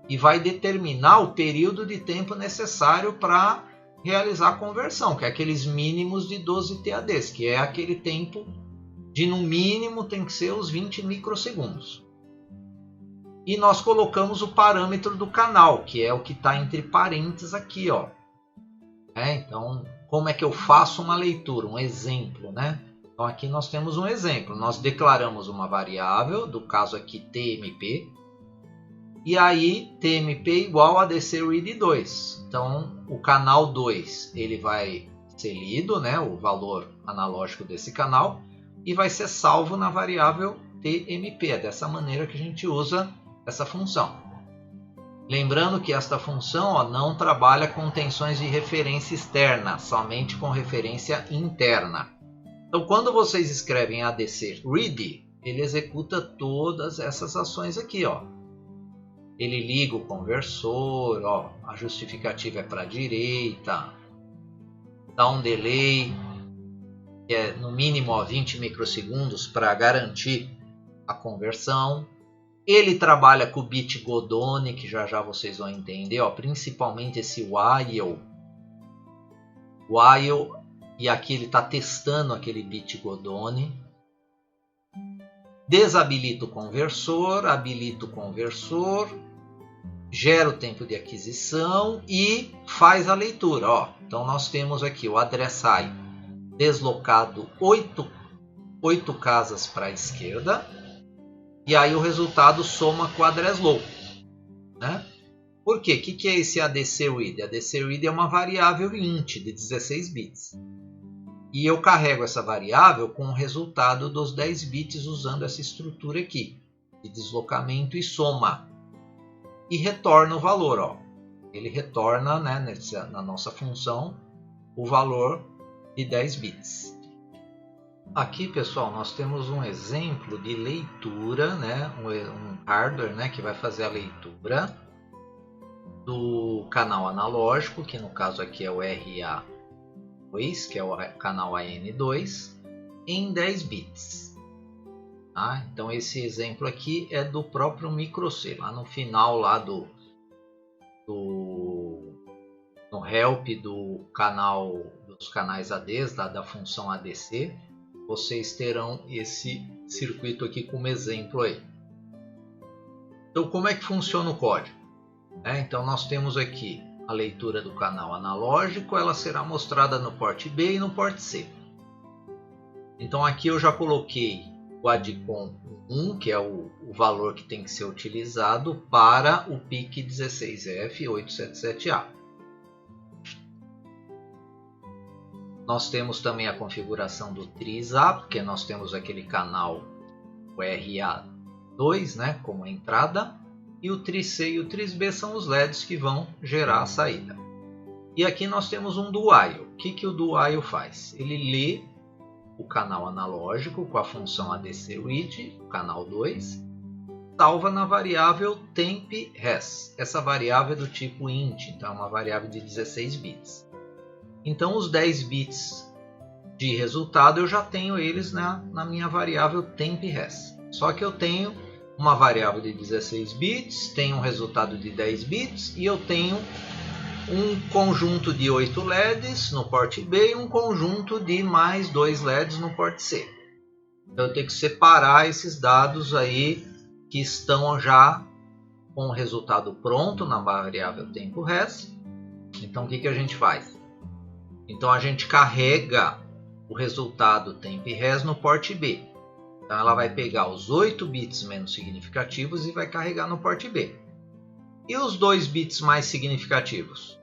e vai determinar o período de tempo necessário para realizar a conversão, que é aqueles mínimos de 12 TADs, que é aquele tempo de no mínimo tem que ser os 20 microsegundos. E nós colocamos o parâmetro do canal, que é o que está entre parênteses aqui, ó. Então, como é que eu faço uma leitura, um exemplo, né? Então aqui nós temos um exemplo. Nós declaramos uma variável, do caso aqui TMP, e aí TMP igual a ADCRead2. Então o canal 2 ele vai ser lido, né, o valor analógico desse canal, e vai ser salvo na variável TMP. É dessa maneira que a gente usa essa função. Lembrando que esta função, ó, não trabalha com tensões de referência externa, somente com referência interna. Então, quando vocês escrevem ADC read, ele executa todas essas ações aqui, ó. Ele liga o conversor, ó, a justificativa é para a direita, dá um delay, que é no mínimo, ó, 20 microsegundos para garantir a conversão. Ele trabalha com o bit Godone, que já já vocês vão entender, ó, principalmente esse while, e aqui ele está testando aquele bit Godone. Desabilita o conversor, habilita o conversor, gera o tempo de aquisição e faz a leitura. Ó. Então nós temos aqui o address-i deslocado 8 casas para a esquerda. E aí o resultado soma com o address low, né? Por quê? O que é esse ADC read? ADC read é uma variável int de 16 bits. E eu carrego essa variável com o resultado dos 10 bits usando essa estrutura aqui, de deslocamento e soma. E retorna o valor, ó. Ele retorna, né, na nossa função o valor de 10 bits. Aqui, pessoal, nós temos um exemplo de leitura, né? um hardware, né, que vai fazer a leitura do canal analógico, que no caso aqui é o RA2, que é o canal AN2, em 10 bits. Tá? Então esse exemplo aqui é do próprio microC, lá no final lá no help do canal, dos canais ADs, da função ADC. Vocês terão esse circuito aqui como exemplo aí. Então, como é que funciona o código? Então, nós temos aqui a leitura do canal analógico, ela será mostrada no porte B e no porte C. Então, aqui eu já coloquei o ADCOM 1, que é o valor que tem que ser utilizado para o PIC 16F877A. Nós temos também a configuração do tris-A, porque nós temos aquele canal, o RA2, né, como entrada, e o tris-C e o tris-B são os LEDs que vão gerar a saída. E aqui nós temos um do while. O que o do while faz? Ele lê o canal analógico com a função ADCRead, o canal 2, salva na variável tempRes. Essa variável é do tipo int, então é uma variável de 16 bits. Então os 10 bits de resultado eu já tenho eles na minha variável tempRes. Só que eu tenho uma variável de 16 bits, tenho um resultado de 10 bits e eu tenho um conjunto de 8 LEDs no porte B e um conjunto de mais 2 LEDs no porte C. Então eu tenho que separar esses dados aí que estão já com o resultado pronto na variável tempo res. Então o que a gente faz? Então a gente carrega o resultado tempo res no porte B. Então ela vai pegar os 8 bits menos significativos e vai carregar no porte B. E os 2 bits mais significativos?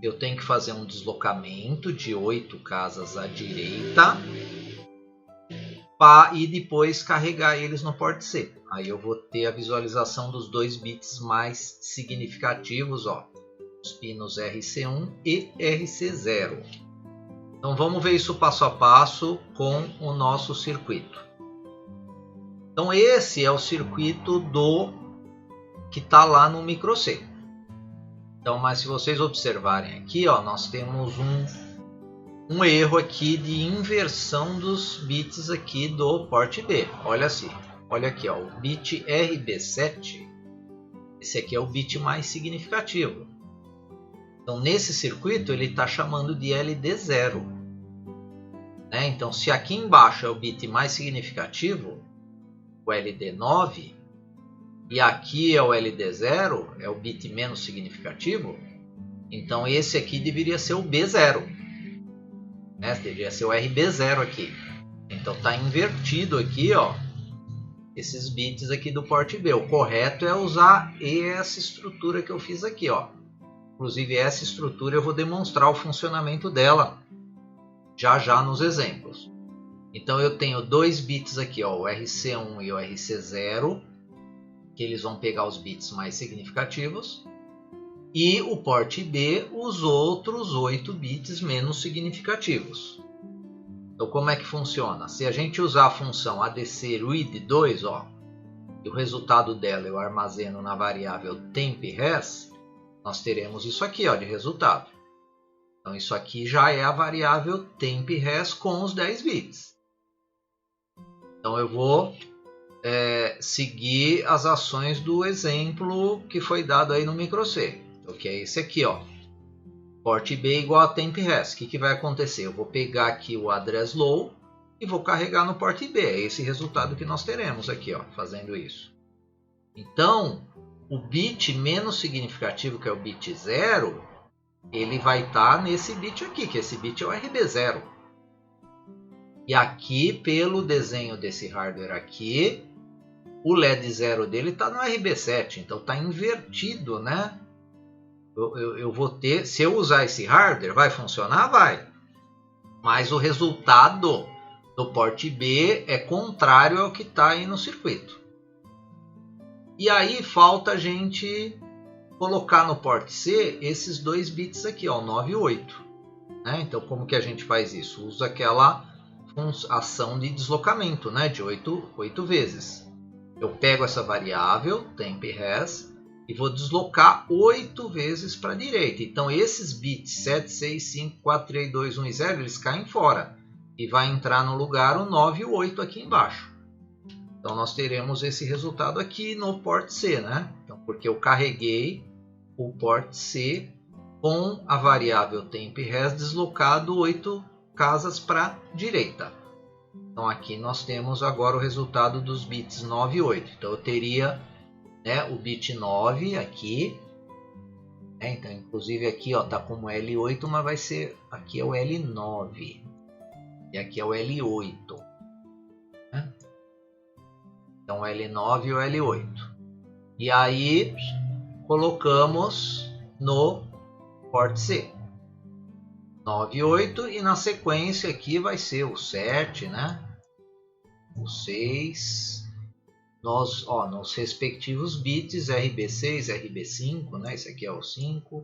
Eu tenho que fazer um deslocamento de 8 casas à direita e depois carregar eles no porte C. Aí eu vou ter a visualização dos 2 bits mais significativos, ó, os pinos RC1 e RC0. Então vamos ver isso passo a passo com o nosso circuito. Então esse é o circuito que está lá no micro C. Então, mas se vocês observarem aqui, ó, nós temos um erro aqui de inversão dos bits aqui do porte B. Olha assim, olha aqui, ó, o bit RB7, esse aqui é o bit mais significativo. Então nesse circuito ele está chamando de LD0. Né? Então se aqui embaixo é o bit mais significativo, o LD9, e aqui é o LD0, é o bit menos significativo, então esse aqui deveria ser o B0. Né? Deveria ser o RB0 aqui. Então está invertido aqui, ó, esses bits aqui do porte B. O correto é usar essa estrutura que eu fiz aqui, ó. Inclusive essa estrutura eu vou demonstrar o funcionamento dela já nos exemplos. Então eu tenho 2 bits aqui, ó, o RC1 e o RC0, que eles vão pegar os bits mais significativos, e o porte B os outros 8 bits menos significativos. Então como é que funciona? Se a gente usar a função ADC_read2, ó, e o resultado dela eu armazeno na variável temp_res, nós teremos isso aqui, ó, de resultado. Então isso aqui já é a variável temp_res com os 10 bits. Então eu vou seguir as ações do exemplo que foi dado aí no micro C, que é esse aqui, ó. Porte B igual a temp_res. O que vai acontecer? Eu vou pegar aqui o address low e vou carregar no porte B. É esse resultado que nós teremos aqui, ó, fazendo isso. Então, o bit menos significativo, que é o bit 0, ele vai estar nesse bit aqui, que esse bit é o RB0. E aqui, pelo desenho desse hardware aqui, o LED 0 dele está no RB7, então está invertido, né? Eu vou ter, se eu usar esse hardware, vai funcionar? Vai. Mas o resultado do porte B é contrário ao que está aí no circuito. E aí falta a gente colocar no porte C esses 2 bits aqui, ó, 9 e 8. Né? Então como que a gente faz isso? Usa aquela ação de deslocamento, né? De 8 vezes. Eu pego essa variável, temp_res, e vou deslocar 8 vezes para a direita. Então esses bits 7, 6, 5, 4, 3, 2, 1 e 0, eles caem fora. E vai entrar no lugar o 9 e o 8 aqui embaixo. Então nós teremos esse resultado aqui no porte C, né? Então, porque eu carreguei o porte C com a variável temp_res deslocado 8 casas para a direita. Então aqui nós temos agora o resultado dos bits 9 e 8. Então eu teria, né, o bit 9 aqui. Né? Então inclusive aqui está como L8, mas vai ser, aqui é o L9. E aqui é o L8. Né? Então o L9 e o L8. E aí colocamos no porte C. 9 e 8, e na sequência aqui vai ser o 7, né? O 6, nos respectivos bits RB6, RB5, né? Esse aqui é o 5,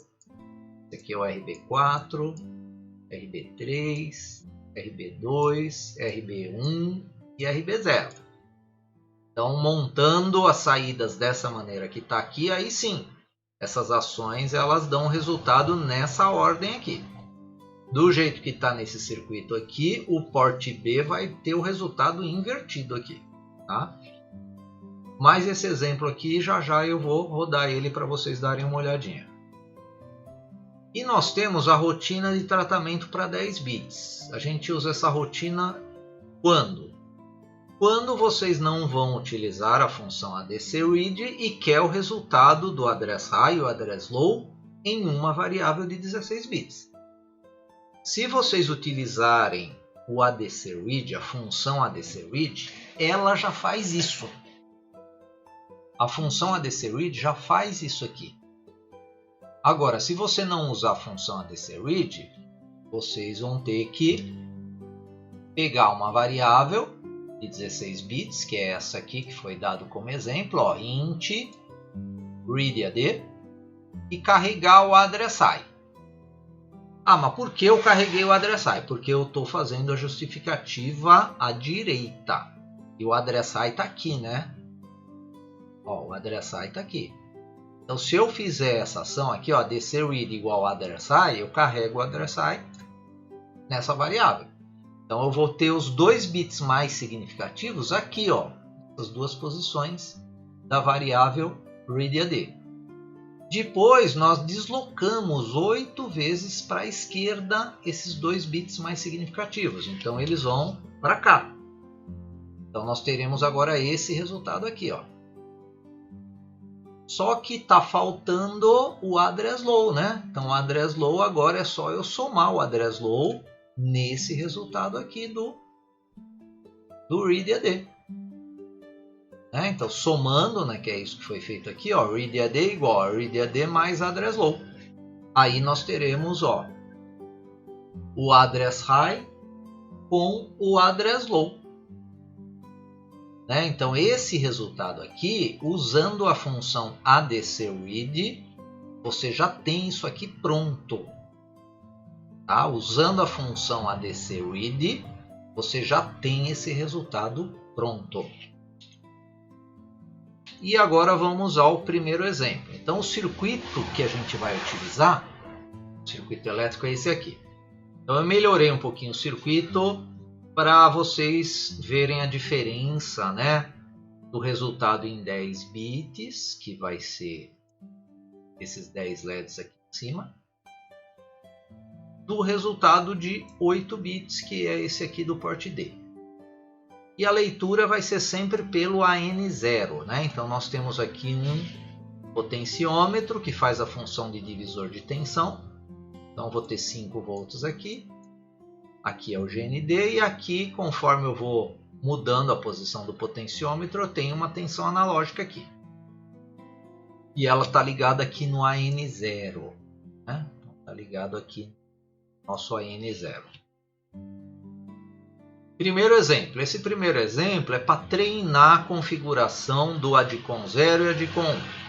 esse aqui é o RB4, RB3, RB2, RB1 e RB0. Então, montando as saídas dessa maneira que está aqui, aí sim, essas ações elas dão resultado nessa ordem aqui. Do jeito que está nesse circuito aqui, o porte B vai ter o resultado invertido aqui. Tá? Mas esse exemplo aqui, já já eu vou rodar ele para vocês darem uma olhadinha. E nós temos a rotina de tratamento para 10 bits. A gente usa essa rotina quando? Quando vocês não vão utilizar a função ADCRead e quer o resultado do address high e o address low em uma variável de 16 bits. Se vocês utilizarem o ADCRead, a função ADCRead, ela já faz isso. A função ADCRead já faz isso aqui. Agora, se você não usar a função ADCRead, vocês vão ter que pegar uma variável de 16 bits, que é essa aqui que foi dado como exemplo, ó, int readAD, e carregar o address high. Ah, mas por que eu carreguei o address high? Porque eu estou fazendo a justificativa à direita. E o address high está aqui, né? Ó, o address high está aqui. Então, se eu fizer essa ação aqui, ó, ADCRead igual address high, eu carrego o address high nessa variável. Então, eu vou ter os 2 bits mais significativos aqui, ó, essas duas posições da variável readAD. Depois, nós deslocamos 8 vezes para a esquerda esses 2 bits mais significativos. Então, eles vão para cá. Então, nós teremos agora esse resultado aqui, ó. Só que está faltando o address low, né? Então, o address low agora é só eu somar o address low nesse resultado aqui do readAD. Então, somando, né, que é isso que foi feito aqui, ó, readAD igual a readAD mais address low. Aí nós teremos, ó, o address high com o address low. Então, esse resultado aqui, usando a função ADCRead, você já tem isso aqui pronto. Tá? Usando a função ADCRead, você já tem esse resultado pronto. E agora vamos ao primeiro exemplo. Então, o circuito que a gente vai utilizar, o circuito elétrico é esse aqui. Então, eu melhorei um pouquinho o circuito para vocês verem a diferença, né, do resultado em 10 bits, que vai ser esses 10 LEDs aqui em cima, do resultado de 8 bits, que é esse aqui do porte D. E a leitura vai ser sempre pelo AN0, né? Então, nós temos aqui um potenciômetro que faz a função de divisor de tensão. Então, vou ter 5 volts aqui. Aqui é o GND e aqui, conforme eu vou mudando a posição do potenciômetro, eu tenho uma tensão analógica aqui. E ela está ligada aqui no AN0. Né? Está ligado aqui no nosso AN0. Primeiro exemplo. Esse primeiro exemplo é para treinar a configuração do ADCOM 0 e ADCOM 1.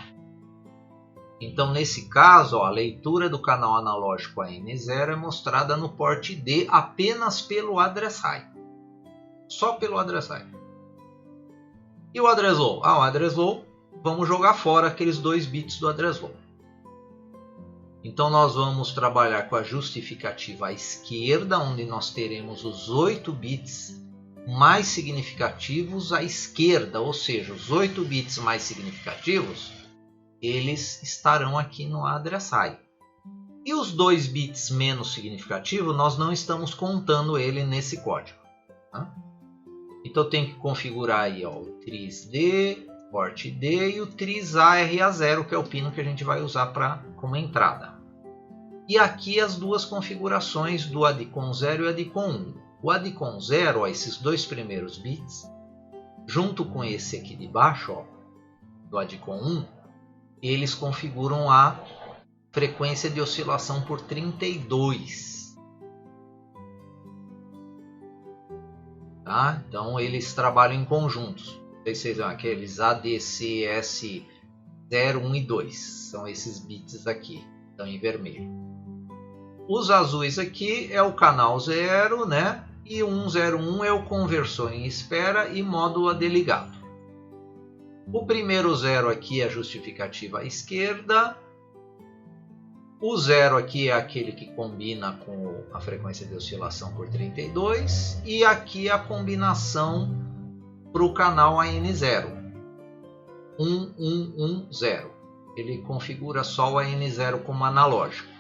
Então, nesse caso, ó, a leitura do canal analógico AN0 é mostrada no porte D apenas pelo address high. Só pelo address high. E o address low? O address low, vamos jogar fora aqueles 2 bits do address low. Então, nós vamos trabalhar com a justificativa à esquerda, onde nós teremos os 8 bits mais significativos à esquerda. Ou seja, os 8 bits mais significativos, eles estarão aqui no address high. E os 2 bits menos significativos, nós não estamos contando ele nesse código. Tá? Então, eu tenho que configurar aí, ó, o TRIS-D, porte D e o TRIS-A-RA0, que é o pino que a gente vai usar como entrada. E aqui as duas configurações do ADCOM 0 e ADCOM 1. O ADCOM 0, ó, esses 2 primeiros bits, junto com esse aqui de baixo, ó, do ADCOM 1, eles configuram a frequência de oscilação por 32. Tá? Então, eles trabalham em conjuntos. Vocês vão aqueles ADCS 0, 1 e 2. São esses bits aqui, estão em vermelho. Os azuis aqui é o canal 0, né? E 101 é o conversor em espera e módulo AD ligado. O primeiro 0 aqui é a justificativa à esquerda. O 0 aqui é aquele que combina com a frequência de oscilação por 32. E aqui a combinação para o canal AN0. 1110. Ele configura só o AN0 como analógico.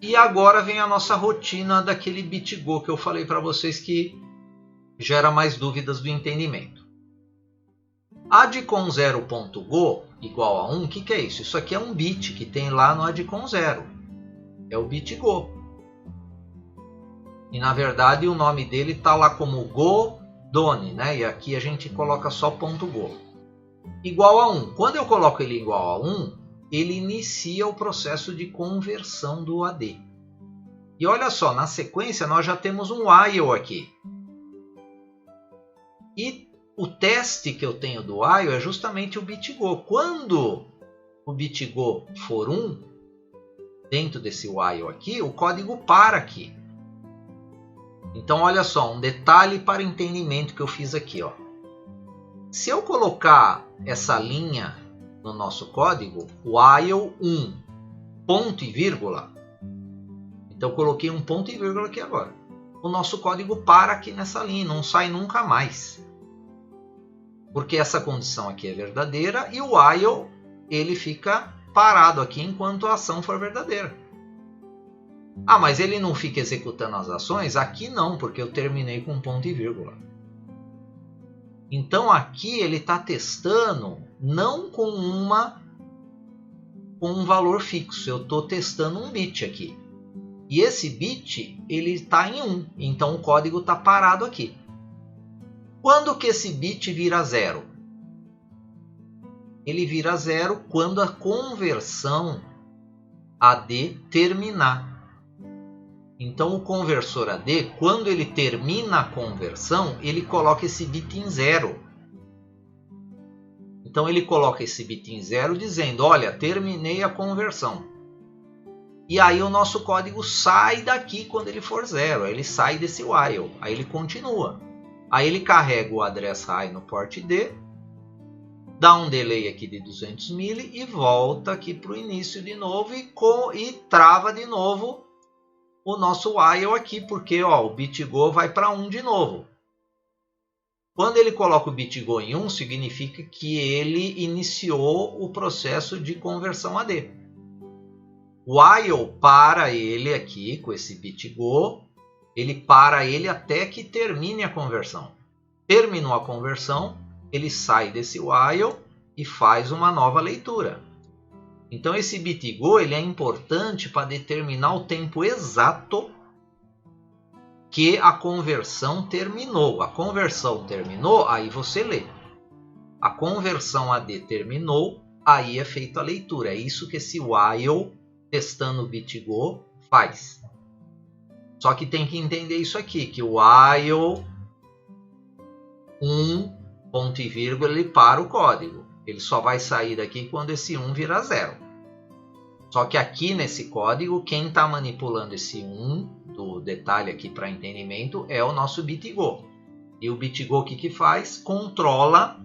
E agora vem a nossa rotina daquele BitGo que eu falei para vocês que gera mais dúvidas do entendimento. adcon0.go igual a 1, o que é isso? Isso aqui é um bit que tem lá no adcon0. É o BitGo. E na verdade o nome dele está lá como Godone, né? E aqui a gente coloca só .go. Igual a 1. Quando eu coloco ele igual a 1, ele inicia o processo de conversão do AD. E olha só, na sequência nós já temos um while aqui. E o teste que eu tenho do while é justamente o BitGo. Quando o BitGo for 1, dentro desse while aqui, o código para aqui. Então olha só, um detalhe para entendimento que eu fiz aqui. Ó. Se eu colocar essa linha no nosso código, while 1, ponto e vírgula, então eu coloquei um ponto e vírgula aqui agora. O nosso código para aqui nessa linha, não sai nunca mais. Porque essa condição aqui é verdadeira e o while ele fica parado aqui enquanto a ação for verdadeira. Ah, mas ele não fica executando as ações? Aqui não, porque eu terminei com um ponto e vírgula. Então aqui ele está testando não com um valor fixo, eu estou testando um bit aqui. E esse bit ele está em 1, então o código está parado aqui. Quando que esse bit vira 0? Ele vira 0 quando a conversão AD terminar. Então o conversor AD, quando ele termina a conversão, ele coloca esse bit em 0. Então ele coloca esse bit em 0 dizendo, olha, terminei a conversão. E aí o nosso código sai daqui quando ele for 0, aí ele sai desse while, aí ele continua. Aí ele carrega o address high no port D, dá um delay aqui de 200 mili e volta aqui para o início de novo e trava de novo o nosso while aqui, porque ó, o BitGo vai para 1 de novo. Quando ele coloca o BitGo em 1, significa que ele iniciou o processo de conversão AD. While para ele aqui, com esse BitGo, ele para ele até que termine a conversão. Terminou a conversão, ele sai desse while e faz uma nova leitura. Então esse BitGo ele é importante para determinar o tempo exato que a conversão terminou. A conversão terminou, aí você lê. A conversão AD terminou, aí é feita a leitura. É isso que esse while testando o BitGo faz. Só que tem que entender isso aqui, que o while 1, ponto e vírgula, ele para o código. Ele só vai sair daqui quando esse 1 virar 0. Só que aqui nesse código, quem está manipulando esse 1, do detalhe aqui para entendimento, é o nosso BitGo. E o BitGo o que faz? Controla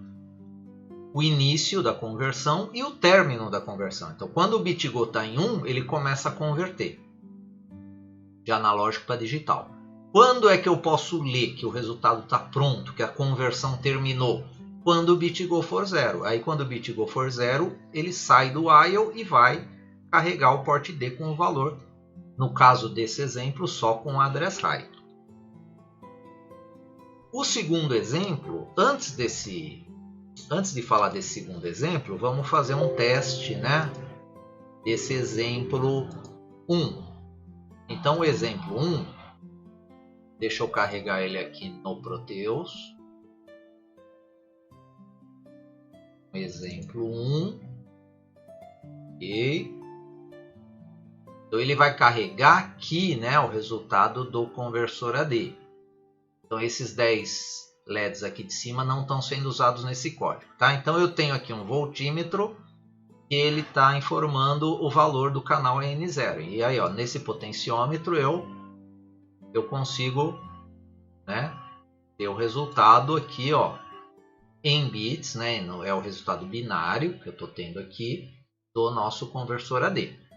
o início da conversão e o término da conversão. Então, quando o BitGo está em 1, ele começa a converter de analógico para digital. Quando é que eu posso ler que o resultado está pronto, que a conversão terminou? Quando o BitGo for 0. Aí, quando o BitGo for 0, ele sai do while e vai carregar o port D com o valor. No caso desse exemplo, só com o address high. O segundo exemplo, antes de falar desse segundo exemplo, vamos fazer um teste, né, desse exemplo 1. Então o exemplo 1, deixa eu carregar ele aqui no Proteus. Exemplo 1. Ok. Então ele vai carregar aqui, né, o resultado do conversor AD. Então esses 10 LEDs aqui de cima não estão sendo usados nesse código, tá? Então eu tenho aqui um voltímetro e ele está informando o valor do canal AN0. E aí, ó, nesse potenciômetro eu consigo, né, ter o resultado aqui, ó, em bits, né? É o resultado binário que eu estou tendo aqui do nosso conversor AD.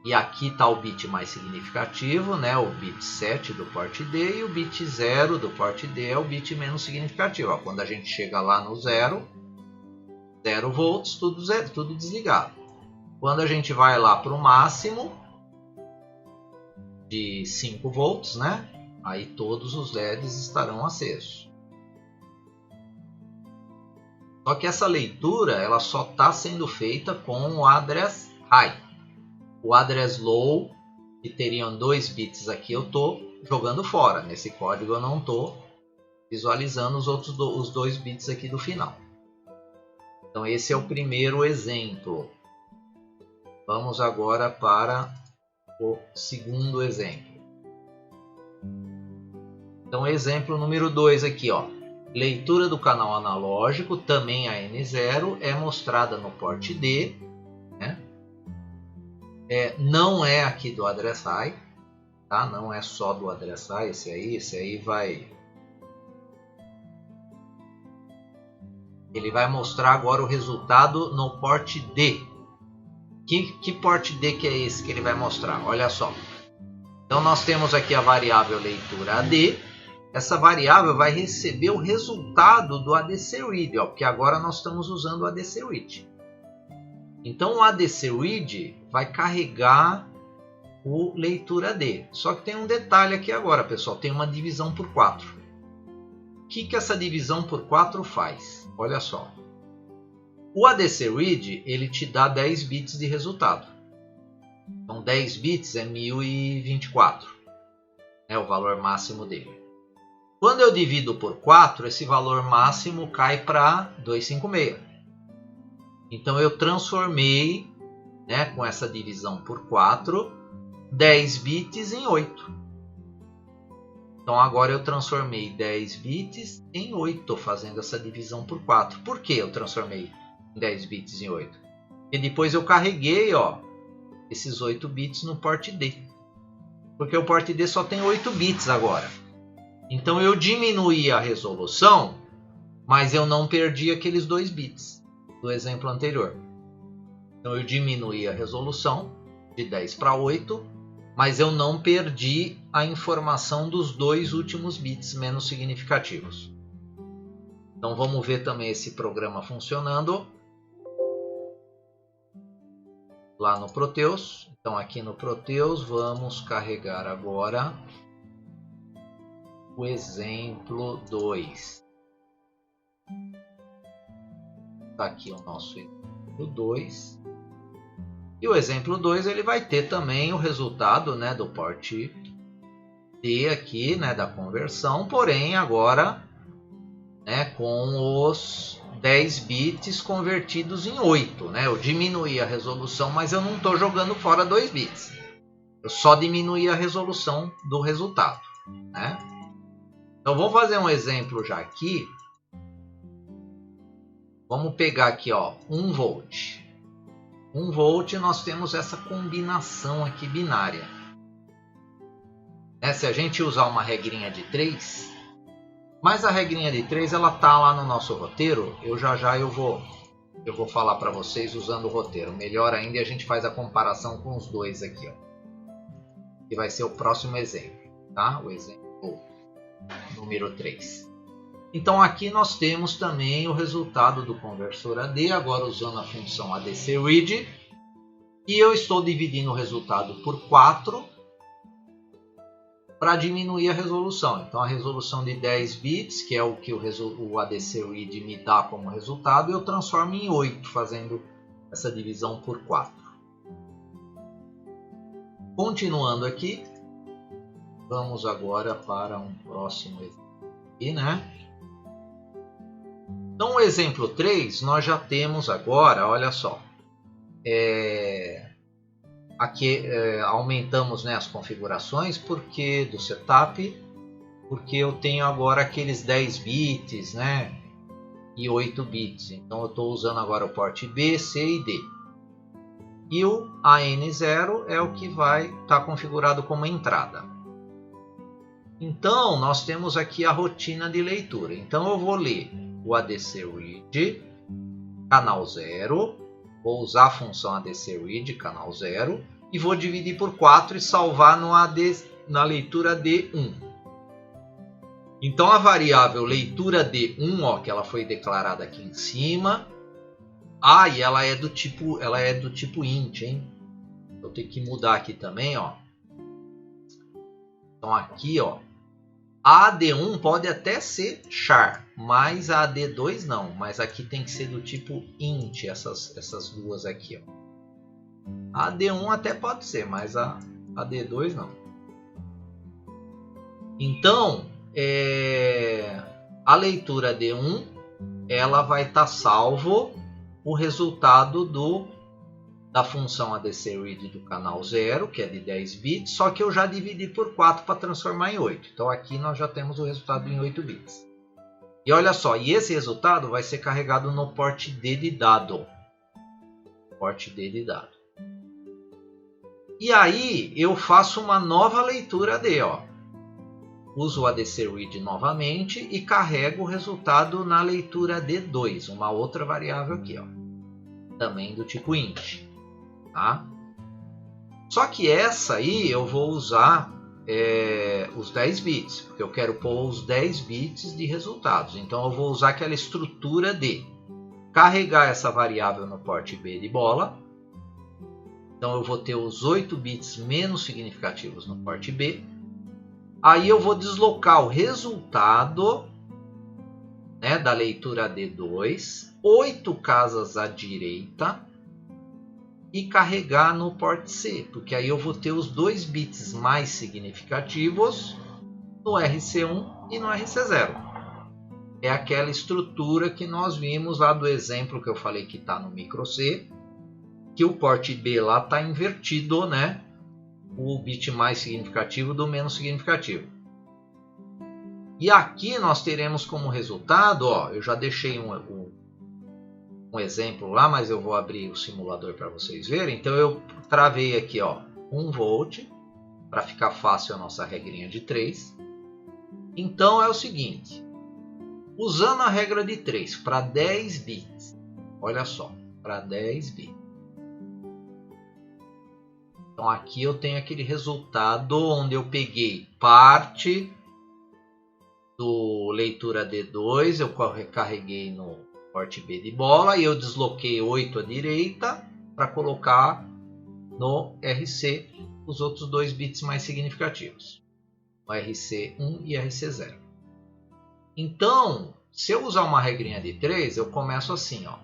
E aqui está o bit mais significativo, né? O bit 7 do port D, e o bit 0 do port D é o bit menos significativo. Ó, quando a gente chega lá no 0, 0 volts, tudo desligado. Quando a gente vai lá para o máximo de 5 volts, né? Aí todos os LEDs estarão acesos. Só que essa leitura ela só está sendo feita com o address high. O address low, que teriam 2 bits aqui, eu estou jogando fora. Nesse código eu não estou visualizando os 2 bits aqui do final. Então esse é o primeiro exemplo. Vamos agora para o segundo exemplo. Então exemplo número 2 aqui, ó. Leitura do canal analógico, também a N0, é mostrada no port D, né? Não é aqui do address high, tá? Não é só do address high, esse aí vai... Ele vai mostrar agora o resultado no port D. Que port D que é esse que ele vai mostrar? Olha só. Então nós temos aqui a variável leitura AD. Essa variável vai receber o resultado do ADC Read, ó, porque agora nós estamos usando o ADC Read. Então o ADC Read vai carregar o leitura D. Só que tem um detalhe aqui agora, pessoal, tem uma divisão por 4. O que essa divisão por 4 faz? Olha só. O ADC Read ele te dá 10 bits de resultado. Então 10 bits é 1024. É o valor máximo dele. Quando eu divido por 4, esse valor máximo cai para 256. Então eu transformei, né, com essa divisão por 4, 10 bits em 8. Então agora eu transformei 10 bits em 8, fazendo essa divisão por 4. Por que eu transformei 10 bits em 8? E depois eu carreguei, ó, esses 8 bits no port D. Porque o port D só tem 8 bits agora. Então eu diminuí a resolução, mas eu não perdi aqueles 2 bits do exemplo anterior. Então eu diminuí a resolução de 10 para 8, mas eu não perdi a informação dos 2 últimos bits menos significativos. Então vamos ver também esse programa funcionando lá no Proteus. Então aqui no Proteus vamos carregar agora o exemplo 2. Está aqui o nosso exemplo 2. E o exemplo 2 ele vai ter também o resultado, né, do port D aqui, né, da conversão, porém agora, né, com os 10 bits convertidos em 8. Né? Eu diminuí a resolução, mas eu não estou jogando fora 2 bits. Eu só diminuí a resolução do resultado. Né? Então vamos fazer um exemplo já aqui. Vamos pegar aqui, ó, 1 volt. 1 volt nós temos essa combinação aqui binária. Se a gente usar uma regrinha de 3, mas a regrinha de 3 ela tá lá no nosso roteiro. Eu vou falar para vocês usando o roteiro. Melhor ainda, a gente faz a comparação com os dois aqui, ó. Que vai ser o próximo exemplo, tá? O exemplo número 3. Então aqui nós temos também o resultado do conversor AD, agora usando a função ADC Read. E eu estou dividindo o resultado por 4 para diminuir a resolução. Então a resolução de 10 bits, que é o que o ADC Read me dá como resultado, eu transformo em 8, fazendo essa divisão por 4. Continuando aqui, vamos agora para um próximo exemplo aqui, né? Então o exemplo 3, nós já temos agora, olha só, aqui aumentamos, né, as configurações do setup, porque eu tenho agora aqueles 10 bits, né, e 8 bits. Então eu estou usando agora o port B, C e D. E o AN0 é o que vai estar configurado como entrada. Então nós temos aqui a rotina de leitura. Então eu vou ler o ADC Read, canal 0. Vou usar a função ADC Read, canal 0. E vou dividir por 4 e salvar na leitura D1. Então a variável leitura D1, ó, que ela foi declarada aqui em cima, Ah, e ela é do tipo int, hein? Eu tenho que mudar aqui também, ó. Então aqui, ó, a AD1 pode até ser char, mas a AD2 não. Mas aqui tem que ser do tipo int, essas duas aqui, ó. A AD1 até pode ser, mas a AD2 não. Então, a leitura D1, ela vai estar salvo o resultado da função ADCRead do canal 0, que é de 10 bits, só que eu já dividi por 4 para transformar em 8. Então aqui nós já temos o resultado em 8 bits. E olha só, e esse resultado vai ser carregado no porte D de dado. Porte D de dado. E aí eu faço uma nova leitura D, ó. Uso o ADCRead novamente e carrego o resultado na leitura D2, uma outra variável aqui, ó. Também do tipo int. Tá? Só que essa aí eu vou usar os 10 bits, porque eu quero pôr os 10 bits de resultados. Então eu vou usar aquela estrutura de carregar essa variável no porte B de bola. Então eu vou ter os 8 bits menos significativos no porte B. Aí eu vou deslocar o resultado, né, da leitura D2, 8 casas à direita, e carregar no porte C, porque aí eu vou ter os 2 bits mais significativos no RC1 e no RC0. É aquela estrutura que nós vimos lá do exemplo que eu falei que está no micro C, que o porte B lá está invertido, né? O bit mais significativo do menos significativo. E aqui nós teremos como resultado, ó, eu já deixei um exemplo lá, mas eu vou abrir o simulador para vocês verem. Então eu travei aqui, ó, 1 volt, para ficar fácil a nossa regrinha de 3. Então é o seguinte, usando a regra de 3 para 10 bits, olha só, para 10 bits. Então aqui eu tenho aquele resultado onde eu peguei parte do leitura D2, eu carreguei no porte B de bola e eu desloquei 8 à direita para colocar no RC os outros 2 bits mais significativos, o RC1 e RC0. Então, se eu usar uma regrinha de 3, eu começo assim, ó,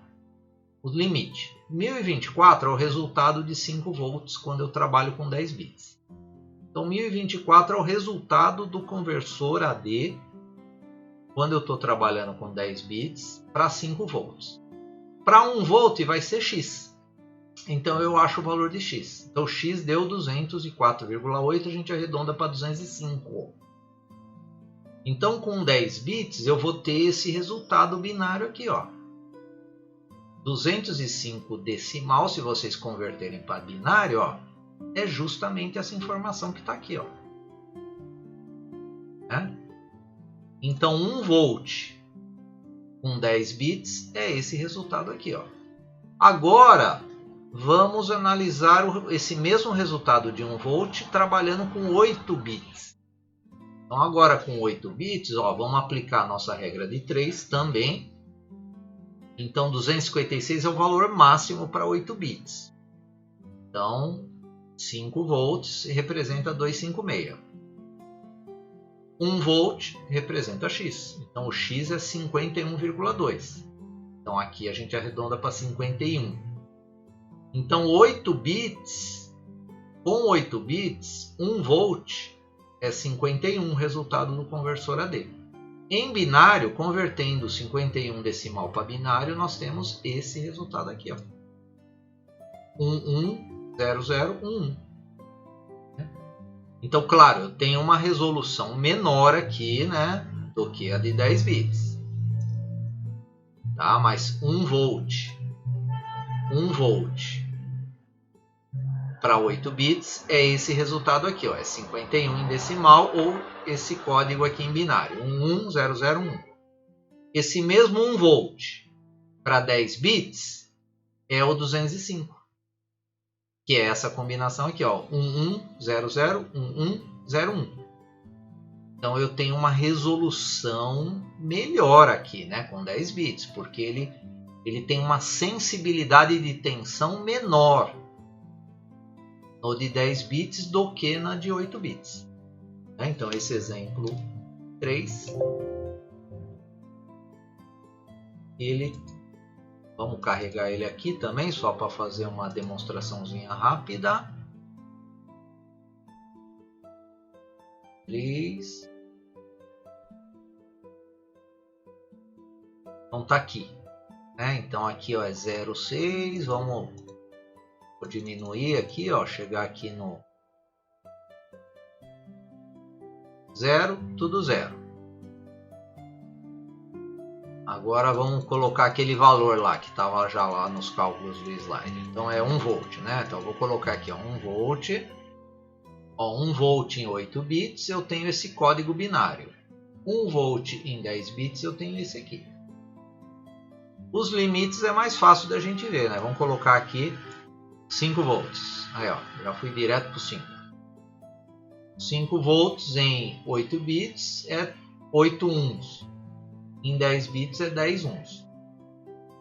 o limite. 1024 é o resultado de 5 volts quando eu trabalho com 10 bits. Então 1024 é o resultado do conversor AD quando eu estou trabalhando com 10 bits para 5 volts. Para 1 volt vai ser X. Então eu acho o valor de X. Então X deu 204,8, a gente arredonda para 205. Então com 10 bits eu vou ter esse resultado binário aqui, ó. 205 decimal, se vocês converterem para binário, ó, é justamente essa informação que está aqui, ó. Então 1 volt com 10 bits é esse resultado aqui, ó. Agora vamos analisar esse mesmo resultado de 1 volt trabalhando com 8 bits. Então agora com 8 bits, ó, vamos aplicar a nossa regra de 3 também. Então 256 é o valor máximo para 8 bits. Então 5 volts representa 256. 1 volt representa X. Então o X é 51,2. Então aqui a gente arredonda para 51. Então 8 bits, com 8 bits, 1 volt é 51, resultado do conversor AD. Em binário, convertendo 51 decimal para binário, nós temos esse resultado aqui, ó. 110011. Então, claro, eu tenho uma resolução menor aqui, né, do que a de 10 bits. Tá? Mas 1 volt para 8 bits é esse resultado aqui, ó, é 51 em decimal ou esse código aqui em binário, 110011. Esse mesmo 1 volt para 10 bits é o 205. Que é essa combinação aqui, ó, 11001101. Então eu tenho uma resolução melhor aqui, né, com 10 bits, porque ele ele tem uma sensibilidade de tensão menor no de 10 bits do que na de 8 bits. Então esse exemplo 3, vamos carregar ele aqui também, só para fazer uma demonstraçãozinha rápida. 3. Então tá aqui, né? Então aqui ó, é 0,6, vou diminuir aqui, ó, chegar aqui no 0, tudo 0. Agora vamos colocar aquele valor lá que estava já lá nos cálculos do slide. Então é 1 volt, né? Então eu vou colocar aqui ó, 1 volt. Ó, 1 volt em 8 bits eu tenho esse código binário. 1 volt em 10 bits eu tenho esse aqui. Os limites é mais fácil da gente ver, né? Vamos colocar aqui 5 volts. Aí ó, já fui direto para o 5. 5 volts em 8 bits é 8 ohms. Em 10 bits é 10 ohms.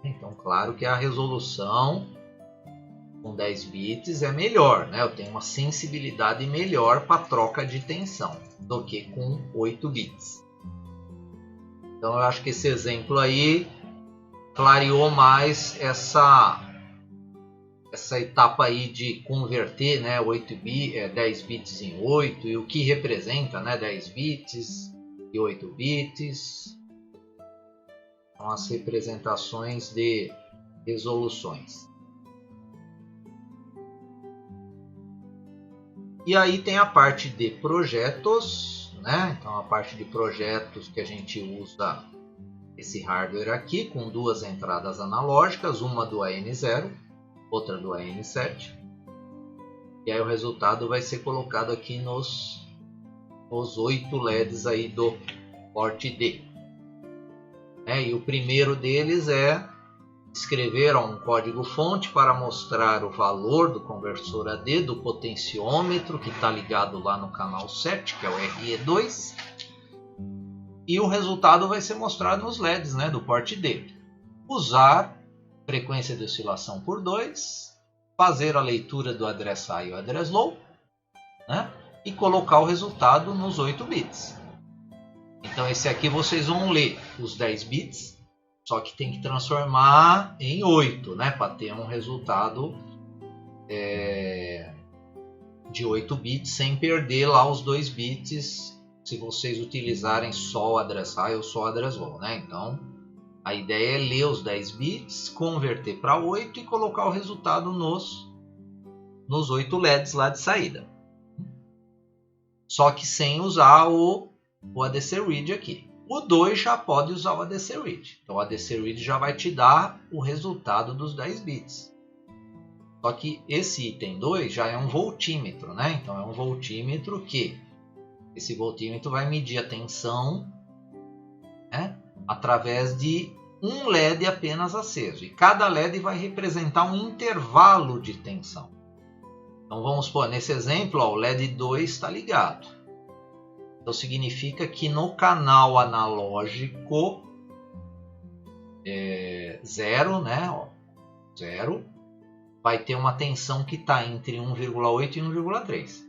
Então, claro que a resolução com 10 bits é melhor, né? Eu tenho uma sensibilidade melhor para troca de tensão do que com 8 bits. Então, eu acho que esse exemplo aí clareou mais essa etapa aí de converter, né, 10 bits em 8 e o que representa, né, 10 bits e 8 bits. São as representações de resoluções. E aí tem a parte de projetos, né? Então a parte de projetos que a gente usa esse hardware aqui com duas entradas analógicas, uma do AN0, outra do AN7. E aí o resultado vai ser colocado aqui nos 8 LEDs aí do porte D. E o primeiro deles é escrever um código-fonte para mostrar o valor do conversor AD do potenciômetro que está ligado lá no canal 7, que é o RE2. E o resultado vai ser mostrado nos LEDs, né, do porte D. Usar frequência de oscilação por 2, fazer a leitura do address high e o address low, né, e colocar o resultado nos 8 bits. Então esse aqui vocês vão ler os 10 bits, só que tem que transformar em 8, né, para ter um resultado de 8 bits sem perder lá os 2 bits se vocês utilizarem só o address high ou só o address low, né? Então a ideia é ler os 10 bits, converter para 8 e colocar o resultado nos 8 LEDs lá de saída. Só que sem usar o ADC Read aqui. O 2 já pode usar o ADC Read. Então o ADC Read já vai te dar o resultado dos 10 bits. Só que esse item 2 já é um voltímetro, né? Então é um voltímetro que esse voltímetro vai medir a tensão, né, através de um LED apenas aceso. E cada LED vai representar um intervalo de tensão. Então vamos supor, nesse exemplo, ó, o LED 2 está ligado. Então significa que no canal analógico 0, né, ó, 0, vai ter uma tensão que está entre 1,8 e 1,3.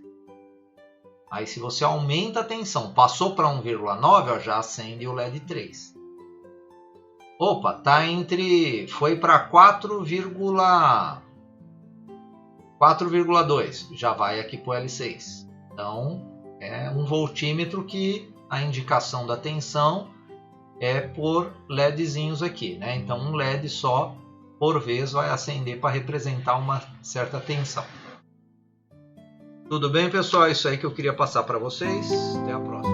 Aí se você aumenta a tensão, passou para 1,9, já acende o LED 3. Opa, tá foi para 4,2, já vai aqui para o L6. Então é um voltímetro que a indicação da tensão é por LEDzinhos aqui, né? Então um LED só por vez vai acender para representar uma certa tensão. Tudo bem, pessoal? É isso aí que eu queria passar para vocês. Até a próxima.